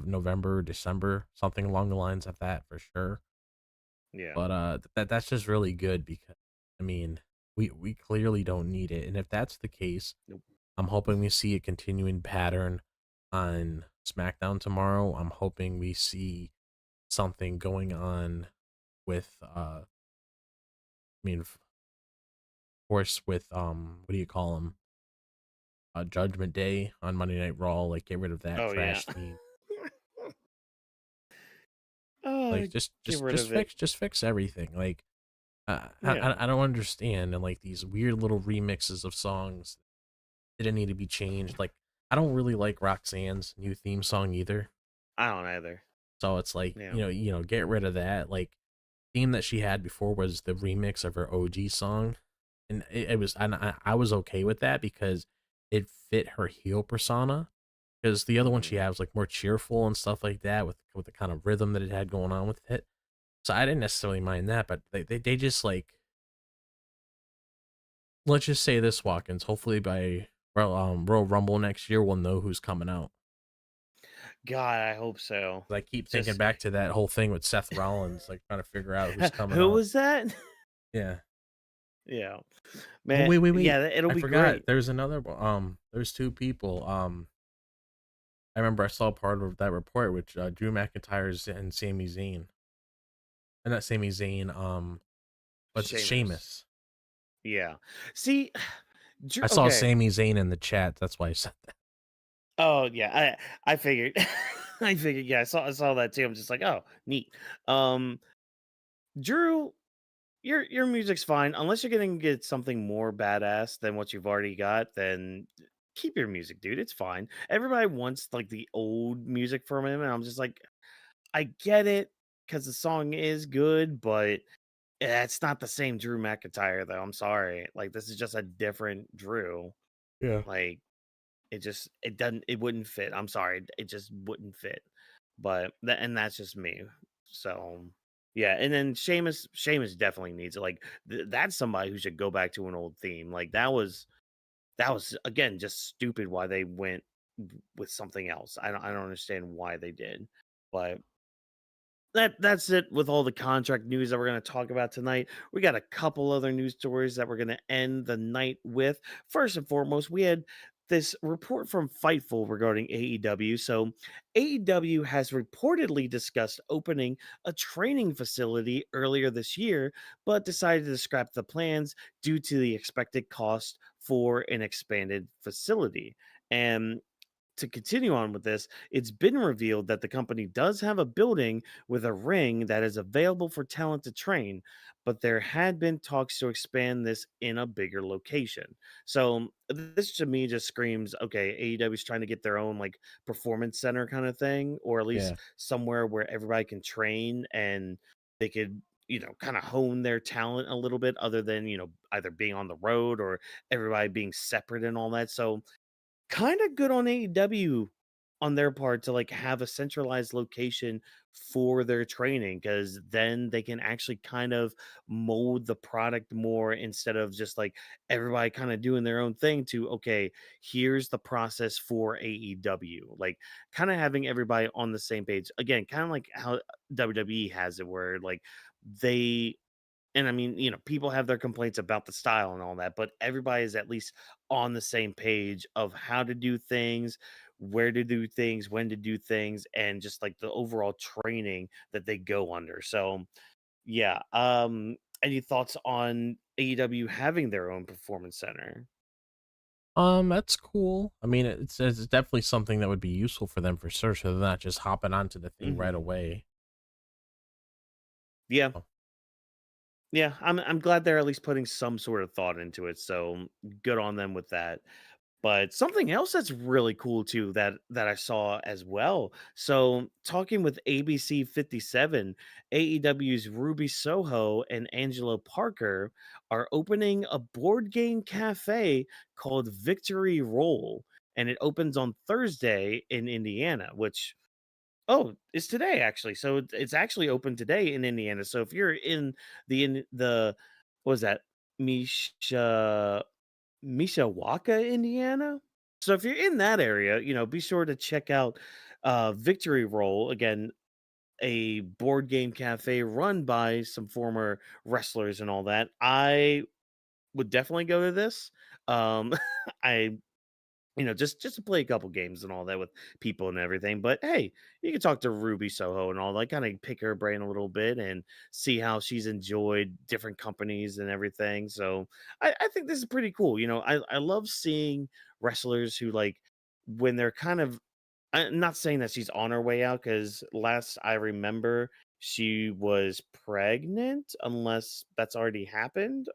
November, December, something along the lines of that for sure. Yeah. But that's just really good because I mean, we clearly don't need it. And if that's the case, Nope. I'm hoping we see a continuing pattern on SmackDown tomorrow. I'm hoping we see something going on with I mean, of course, with what do you call them? Judgment Day on Monday Night Raw. Like, get rid of that Oh yeah. trash theme. Oh, Like, just get just rid just of it. fix just fix everything. Like, Yeah. I don't understand. And like these weird little remixes of songs didn't need to be changed. Like, I don't really like Roxanne's new theme song either. I don't either. So it's like, Yeah. get rid of that. Like, theme that she had before was the remix of her OG song, and it was, and I was okay with that because it fit her heel persona. Because the other one she Hmm. had was like more cheerful and stuff like that with the kind of rhythm that it had going on with it. So I didn't necessarily mind that, but they just like, let's just say this, Watkins. Hopefully by Royal Rumble next year, we'll know who's coming out. God, I hope so. I keep thinking Just back to that whole thing with Seth Rollins, like trying to figure out who's coming who out. was that? Yeah. Yeah, Oh, man. wait. Yeah, it'll I be forgot. great. There's another there's two people. I remember I saw part of that report with Drew McIntyre and Sami Zayn. And not Sami Zayn, what's it? Sheamus. Sheamus. Yeah. See, I saw okay. Sami Zayn in the chat. That's why I said that. Oh yeah, I figured. I figured. Yeah, I saw that too. I'm just like, oh, neat. Um, Drew, your music's fine unless you're gonna get something more badass than what you've already got. Then keep your music, dude. It's fine. Everybody wants like the old music from him, and I'm just like, I get it because the song is good, but it's not the same Drew McIntyre though. I'm sorry. Like this is just a different Drew. Yeah. Like it wouldn't fit. I'm sorry. It just wouldn't fit. But and that's just me. So yeah, and then Sheamus definitely needs it. Like that's somebody who should go back to an old theme. Like that was again just stupid why they went with something else. I don't understand why they did. But that's it with all the contract news that we're going to talk about tonight. We got a couple other news stories that we're going to end the night with. First and foremost, we had this report from Fightful regarding AEW. So, AEW has reportedly discussed opening a training facility earlier this year, but decided to scrap the plans due to the expected cost for an expanded facility. And to continue on with this, it's been revealed that the company does have a building with a ring that is available for talent to train, but there had been talks to expand this in a bigger location. So this to me just screams, okay, AEW is trying to get their own like performance center kind of thing, or at least Yeah. somewhere where everybody can train and they could kind of hone their talent a little bit other than either being on the road or everybody being separate and all that. So kind of good on AEW on their part to like have a centralized location for their training because then they can actually kind of mold the product more instead of just like everybody kind of doing their own thing to okay, here's the process for AEW. Like kind of having everybody on the same page. Again, kind of like how WWE has it where like they and I mean, people have their complaints about the style and all that, but everybody is at least on the same page of how to do things, where to do things, when to do things, and just like the overall training that they go under. So, yeah. any thoughts on AEW having their own performance center? That's cool. I mean, it's definitely something that would be useful for them for sure, so they're not just hopping onto the thing right Hmm. away. Yeah, Oh, yeah. I'm glad they're at least putting some sort of thought into it. So good on them with that. But something else that's really cool too that I saw as well. So talking with ABC 57, AEW's Ruby Soho and Angelo Parker are opening a board game cafe called Victory Roll, and it opens on Thursday in Indiana, which it's today actually. So it's actually open today in Indiana. So if you're in the what was that? Misha Mishawaka, Indiana. So if you're in that area, be sure to check out Victory Roll again, a board game cafe run by some former wrestlers and all that. I would definitely go to this. Um, I just to play a couple games and all that with people and everything. But hey, you can talk to Ruby Soho and all that, kind of pick her brain a little bit and see how she's enjoyed different companies and everything. So I think this is pretty cool. I love seeing wrestlers who when they're kind of I'm not saying that she's on her way out because last I remember she was pregnant, unless that's already happened.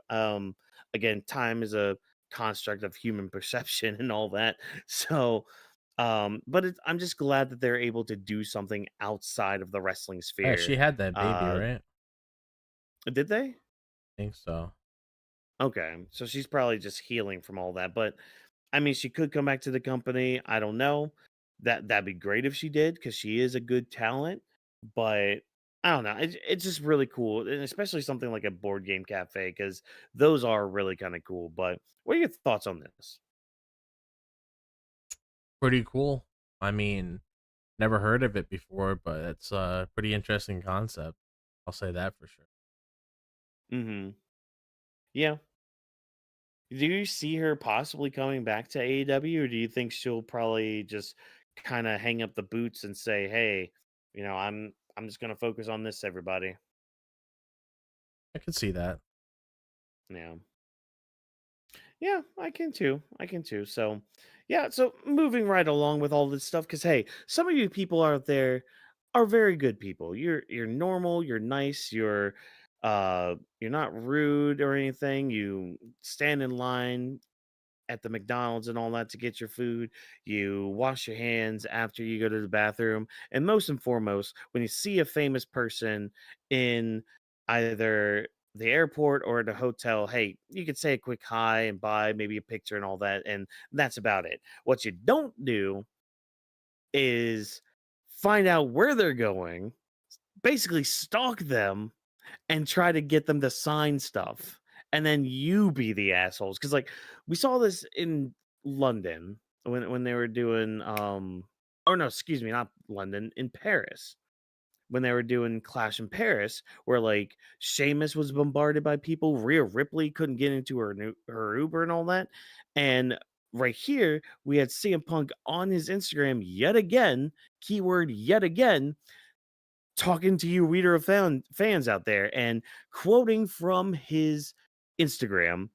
Again, time is a construct of human perception and all that. So, but I'm just glad that they're able to do something outside of the wrestling yeah, sphere. she had that baby, Uh, right? did they? I think so. Okay, so she's probably just healing from all that. But I mean, she could come back to the company. I don't know. That'd be great if she did because she is a good talent. But I don't know. It's just really cool, and especially something like a board game cafe because those are really kind of cool. But what are your thoughts on this? Pretty cool. I mean, never heard of it before, but it's a pretty interesting concept. I'll say that for sure. Hmm. Yeah. Do you see her possibly coming back to AEW, or do you think she'll probably just kind of hang up the boots and say, "Hey, I'm just gonna focus on this, everybody." I could see that. Yeah. Yeah, I can too. I can too. So, yeah, so moving right along with all this stuff cuz hey, some of you people out there are very good people. You're normal, you're nice, you're not rude or anything. You stand in line at the McDonald's and all that to get your food. You wash your hands after you go to the bathroom. And most and foremost, when you see a famous person in either the airport or at a hotel, hey, you could say a quick hi and bye, maybe a picture and all that. And that's about it. What you don't do is find out where they're going, basically stalk them and try to get them to sign stuff, and then you be the assholes. Because we saw this in London when they were doing or no, excuse me, not London, in Paris. When they were doing Clash in Paris, where Sheamus was bombarded by people, Rhea Ripley couldn't get into her Uber and all that. And right here, we had CM Punk on his Instagram yet again, keyword yet again, talking to you reader of fans out there and quoting from his Instagram,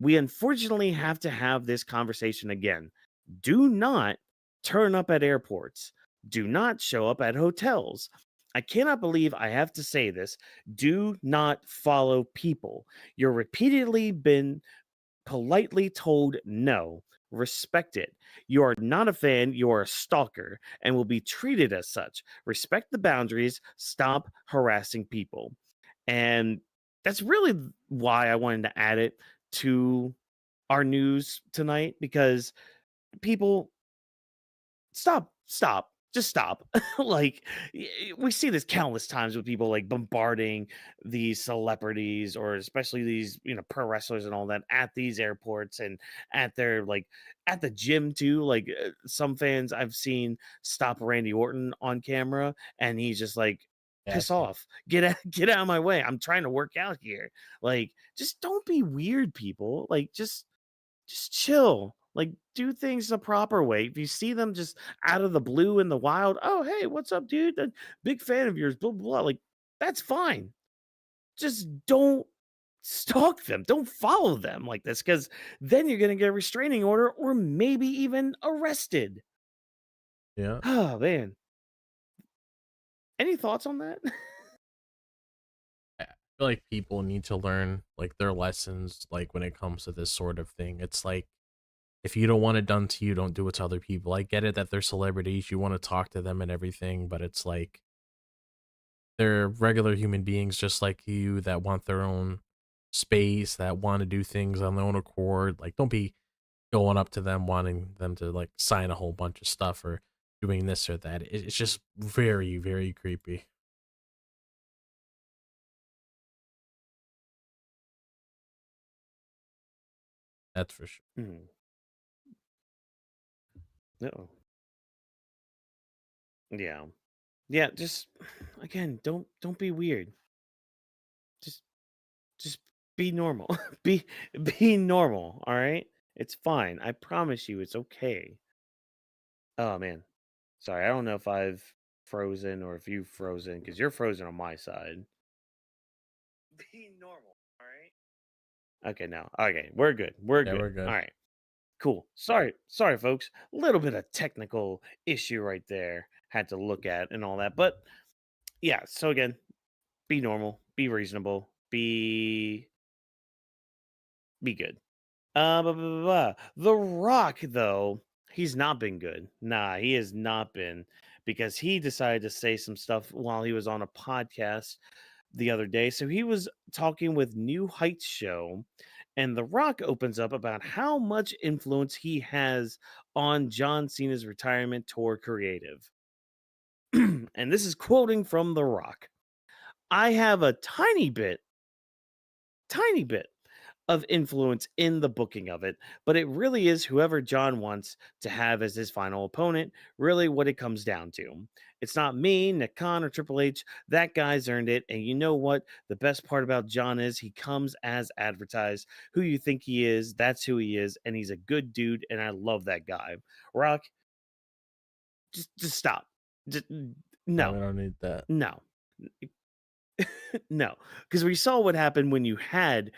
we unfortunately have to have this conversation again. Do not turn up at airports. Do not show up at hotels. I cannot believe I have to say this. Do not follow people. You're repeatedly been politely told no. Respect it. You are not a fan, you are a stalker and will be treated as such. Respect the boundaries, stop harassing people. And that's really why I wanted to add it to our news tonight because people stop, just stop. We see this countless times with people bombarding these celebrities or especially these pro wrestlers and all that at these airports and at their at the gym too. Some fans I've seen stop Randy Orton on camera and he's just Yeah, piss same. off, get out of my way, I'm trying to work out here. Just don't be weird, people. Just chill. Do things the proper way. If you see them just out of the blue in the wild, oh hey, what's up, dude? Big fan of yours, blah blah blah. That's fine. just don't stalk them. Don't follow them like this, because then you're gonna get a restraining order or maybe even arrested. Yeah. Oh man. Any thoughts on that? I feel like people need to learn like their lessons like when it comes to this sort of thing. It's like if you don't want it done to you, don't do it to other people. I get it that they're celebrities, you want to talk to them and everything, but it's like they're regular human beings just like you that want their own space, that want to do things on their own accord. Like, don't be going up to them wanting them to like sign a whole bunch of stuff or doing this or that. It's just very, very creepy. That's for sure. Hmm. No. Yeah. Yeah, just again, don't be weird. Just just be normal. Be normal, all right? It's fine. I promise you it's okay. Oh man. Sorry, I don't know if I've frozen or if you've frozen because you're frozen on my side. Be normal, all right? Okay, now. Okay, we're good. We're Yeah, good. we're good. All right. Cool. Sorry, folks. A little bit of technical issue right there. Had to look at and all that. But yeah, so again, be normal, be reasonable, be good. Blah, blah, blah, blah. The Rock, though, he's not been good. Nah, he has not been, because he decided to say some stuff while he was on a podcast the other day. So he was talking with New Heights Show, and The Rock opens up about how much influence he has on John Cena's retirement tour creative. And this is quoting from The Rock. I have a tiny bit of influence in the booking of it, but it really is whoever John wants to have as his final opponent, really what it comes down to. It's not me, Nick Khan, or Triple H. That guy's earned it. And you know what? The best part about John is he comes as advertised. Who you think he is, that's who he is. And he's a good dude. And I love that guy. Rock, just stop. Just, No, no, we don't need that. no. No, because we saw what happened when you had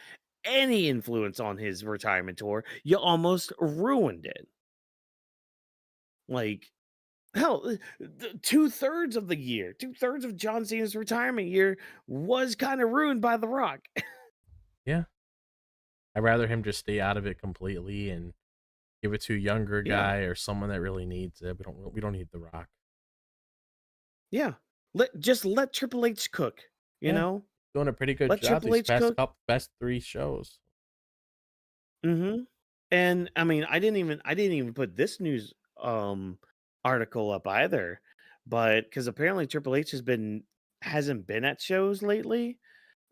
any influence on his retirement tour. You almost ruined it. Like, hell, 2/3 of the year, 2/3 of John Cena's retirement year was kind of ruined by The Rock. Yeah. I'd rather him just stay out of it completely and give it to a younger Yeah, guy or someone that really needs it. We don't need The Rock. yeah. Let Triple H cook, you Yeah. know? Doing a pretty good Let job Triple these H cook. best 3 shows. Mm-hmm. And I mean, I didn't even put this news article up either, but because apparently Triple H hasn't been at shows lately,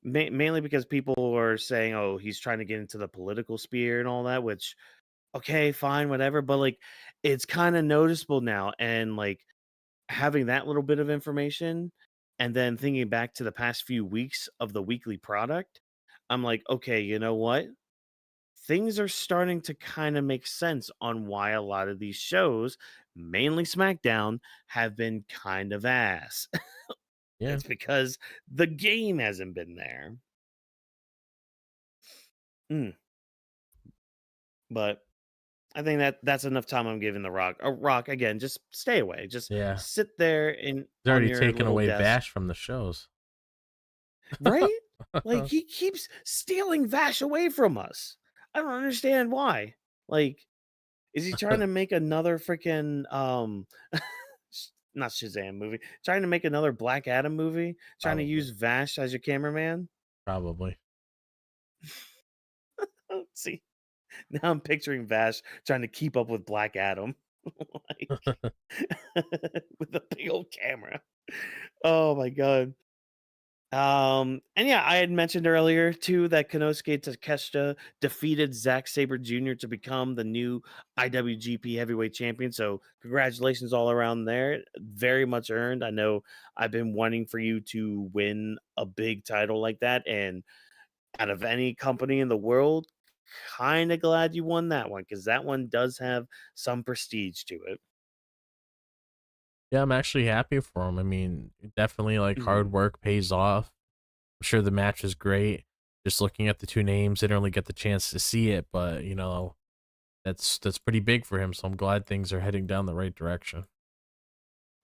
mainly because people are saying, "Oh, he's trying to get into the political sphere and all that," which okay, fine, whatever, but like it's kind of noticeable now, and like having that little bit of information and then thinking back to the past few weeks of the weekly product, I'm like, okay, you know what? Things are starting to kind of make sense on why a lot of these shows, mainly SmackDown, have been kind of ass. Yeah. It's because the game hasn't been there. Mm, but I think that's enough time I'm giving the Rock. A Rock again, just stay away. Just Yeah. sit there in He's on already your taken little away desk, Vash from the shows. right? Like he keeps stealing Vash away from us. I don't understand why. Like, is he trying to make another freaking not Shazam movie? Trying to make another Black Adam movie? Trying to Probably. use Vash as your cameraman? Probably. Oh, see, now I'm picturing Vash trying to keep up with Black Adam, like with a big old camera. Oh my god. And yeah, I had mentioned earlier too that Konosuke Takeshita defeated Zack Sabre Jr. to become the new IWGP Heavyweight Champion. So congratulations all around there. Very much earned. I know I've been wanting for you to win a big title like that, and out of any company in the world, kind of glad you won that one because that one does have some prestige to it. Yeah, I'm actually happy for him. I mean, definitely like Mhm. hard work pays off. I'm sure the match is great. Just looking at the two names, didn't really get the chance to see it, but that's pretty big for him. So I'm glad things are heading down the right direction.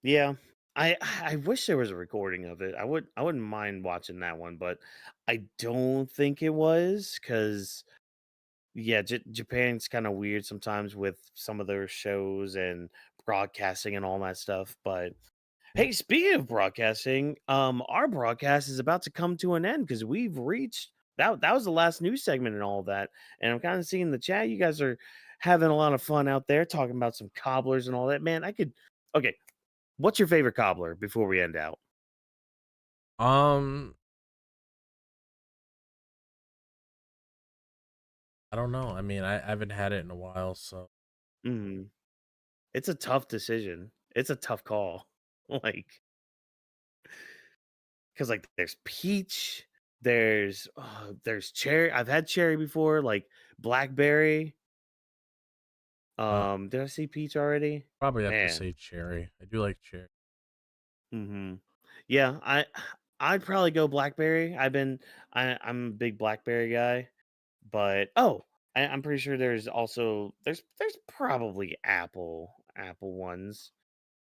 Yeah. I wish there was a recording of it. I wouldn't mind watching that one, but I don't think it was because yeah, Japan's kind of weird sometimes with some of their shows and broadcasting and all that stuff. But hey, speaking of broadcasting, our broadcast is about to come to an end because we've reached that was the last news segment and all that. And I'm kind of seeing the chat. You guys are having a lot of fun out there talking about some cobblers and all that. Man, I could okay. What's your favorite cobbler before we end out? Um, I don't know. I mean, I haven't had it in a while, so Mhm. It's a tough decision. It's a tough call. Like, because like there's peach, there's cherry. I've had cherry before, like blackberry. uh, Did I see peach already? probably have to Man. say cherry. I do like cherry. Hmm. Yeah, I'd probably go blackberry. I'm a big blackberry guy, but I'm pretty sure there's probably apple ones.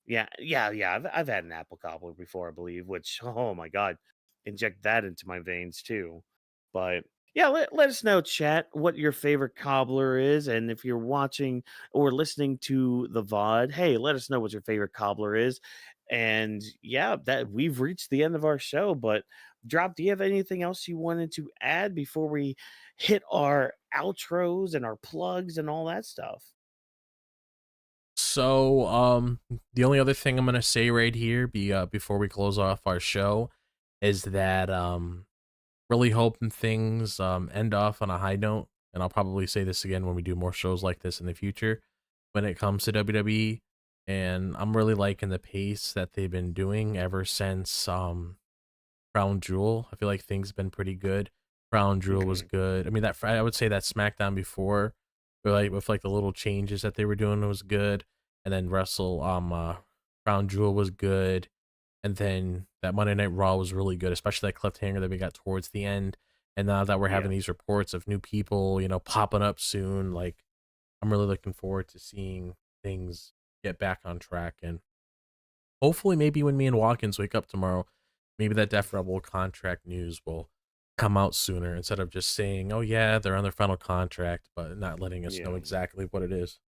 Yeah. I've had an apple cobbler before, I believe, which oh my god, inject that into my veins too. But yeah, let us know, chat, what your favorite cobbler is, and if you're watching or listening to the VOD, hey, let us know what your favorite cobbler is. And yeah, that we've reached the end of our show. But Drop, do you have anything else you wanted to add before we hit our outros and our plugs and all that stuff? So, the only other thing I'm gonna say right here, before we close off our show, is that really hoping things end off on a high note, and I'll probably say this again when we do more shows like this in the future. When it comes to WWE, and I'm really liking the pace that they've been doing ever since Crown Jewel. I feel like things been pretty good. Crown Jewel was Okay. good. I mean, I would say that SmackDown before, but like with like the little changes that they were doing was good. And then Crown Jewel was good. And then that Monday Night Raw was really good, especially that cliffhanger that we got towards the end. And now that we're having Yeah. these reports of new people, popping up soon, like I'm really looking forward to seeing things get back on track. And hopefully, maybe when me and Whawkins wake up tomorrow, maybe that Def Rebel contract news will come out sooner instead of just saying, "Oh yeah, they're on their final contract," but not letting us know Yeah. exactly what it is.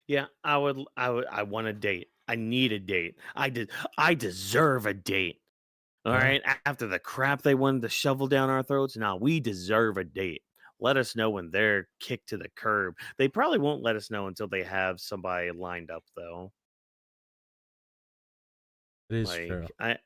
Yeah, I want a date. I need a date. I deserve a date. All Yeah, right. After the crap they wanted to shovel down our throats, now we deserve a date. Let us know when they're kicked to the curb. They probably won't let us know until they have somebody lined up though. it is true. Like I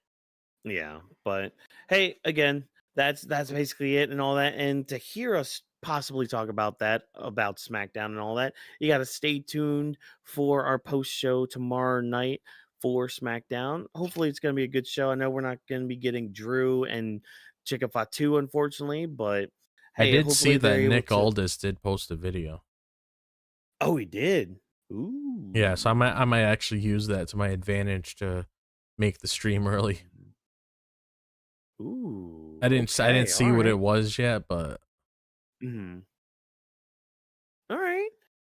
Yeah, but hey, again, that's basically it and all that. And to hear us possibly talk about that, about SmackDown and all that, you got to stay tuned for our post show tomorrow night for SmackDown. Hopefully, it's going to be a good show. I know we're not going to be getting Drew and Chica Fatu, unfortunately, but I hey, did see hopefully they're that able Nick to. Aldis did post a video. Oh, he did. Yeah, so Ooh. I might actually use that to my advantage to make the stream early. Ooh. I didn't Okay. All see what right. it was yet, but Mhm. All right.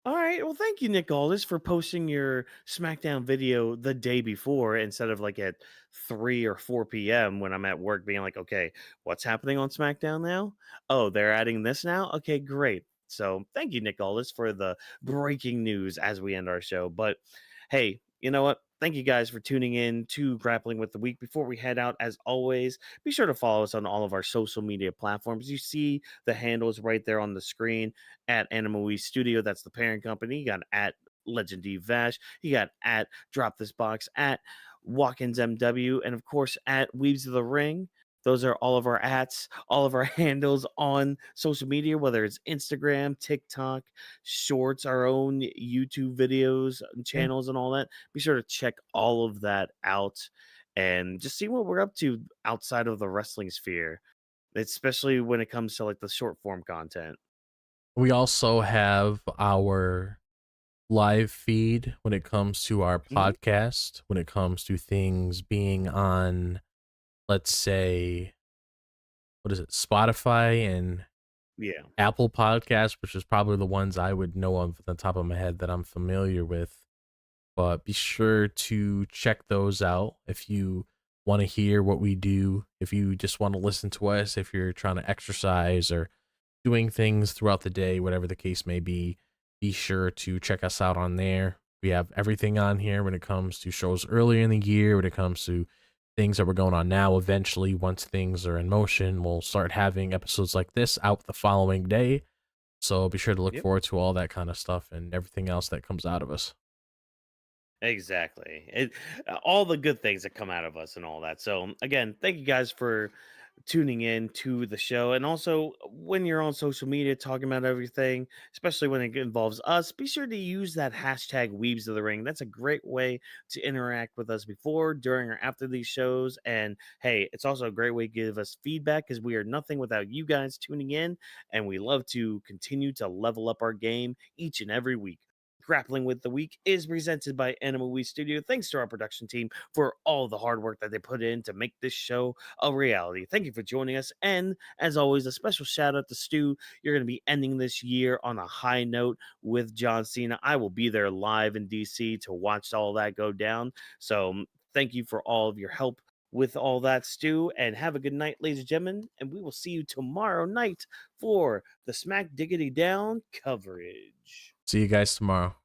All right. Well, thank you, Nick Aldis, for posting your SmackDown video the day before instead of like at 3 or 4 p.m. when I'm at work being like, okay, what's happening on SmackDown now? Oh, they're adding this now? Okay, great. So thank you, Nick Aldis, for the breaking news as we end our show. But hey, you know what? Thank you guys for tuning in to Grappling with the Week. Before we head out, as always, be sure to follow us on all of our social media platforms. You see the handles right there on the screen at Animal East Studio. That's the parent company. You got at Legend D Vash. You got at Drop This Box, at Whawkins MW, and of course at Weebs of the Ring. Those are all of our ats, all of our handles on social media, whether it's Instagram, TikTok, Shorts, our own YouTube videos and yeah. channels, and all that. Be sure to check all of that out and just see what we're up to outside of the wrestling sphere, especially when it comes to like the short form content. We also have our live feed when it comes to our Mhm. podcast, when it comes to things being on, let's say, what is it, Spotify and Yeah. Apple Podcasts, which is probably the ones I would know of at the top of my head that I'm familiar with. But be sure to check those out if you want to hear what we do, if you just want to listen to us, if you're trying to exercise or doing things throughout the day, whatever the case may be sure to check us out on there. We have everything on here when it comes to shows earlier in the year, when it comes to things that we're going on now. Eventually, once things are in motion, we'll start having episodes like this out the following day. So be sure to look Yep. forward to all that kind of stuff and everything else that comes out of us. Exactly. All the good things that come out of us and all that. So again, thank you guys for tuning in to the show. And also, when you're on social media talking about everything, especially when it involves us, be sure to use that hashtag Weebs of the Ring. That's a great way to interact with us before, during, or after these shows. And hey, it's also a great way to give us feedback because we are nothing without you guys tuning in. And we love to continue to level up our game each and every week. Grappling with the Week is presented by Animal We Studio. Thanks to our production team for all the hard work that they put in to make this show a reality. Thank you for joining us. And as always, a special shout out to Stu. You're going to be ending this year on a high note with John Cena. I will be there live in DC to watch all that go down. So thank you for all of your help with all that, Stu. And have a good night, ladies and gentlemen. And we will see you tomorrow night for the Smack Diggity Down coverage. See you guys tomorrow.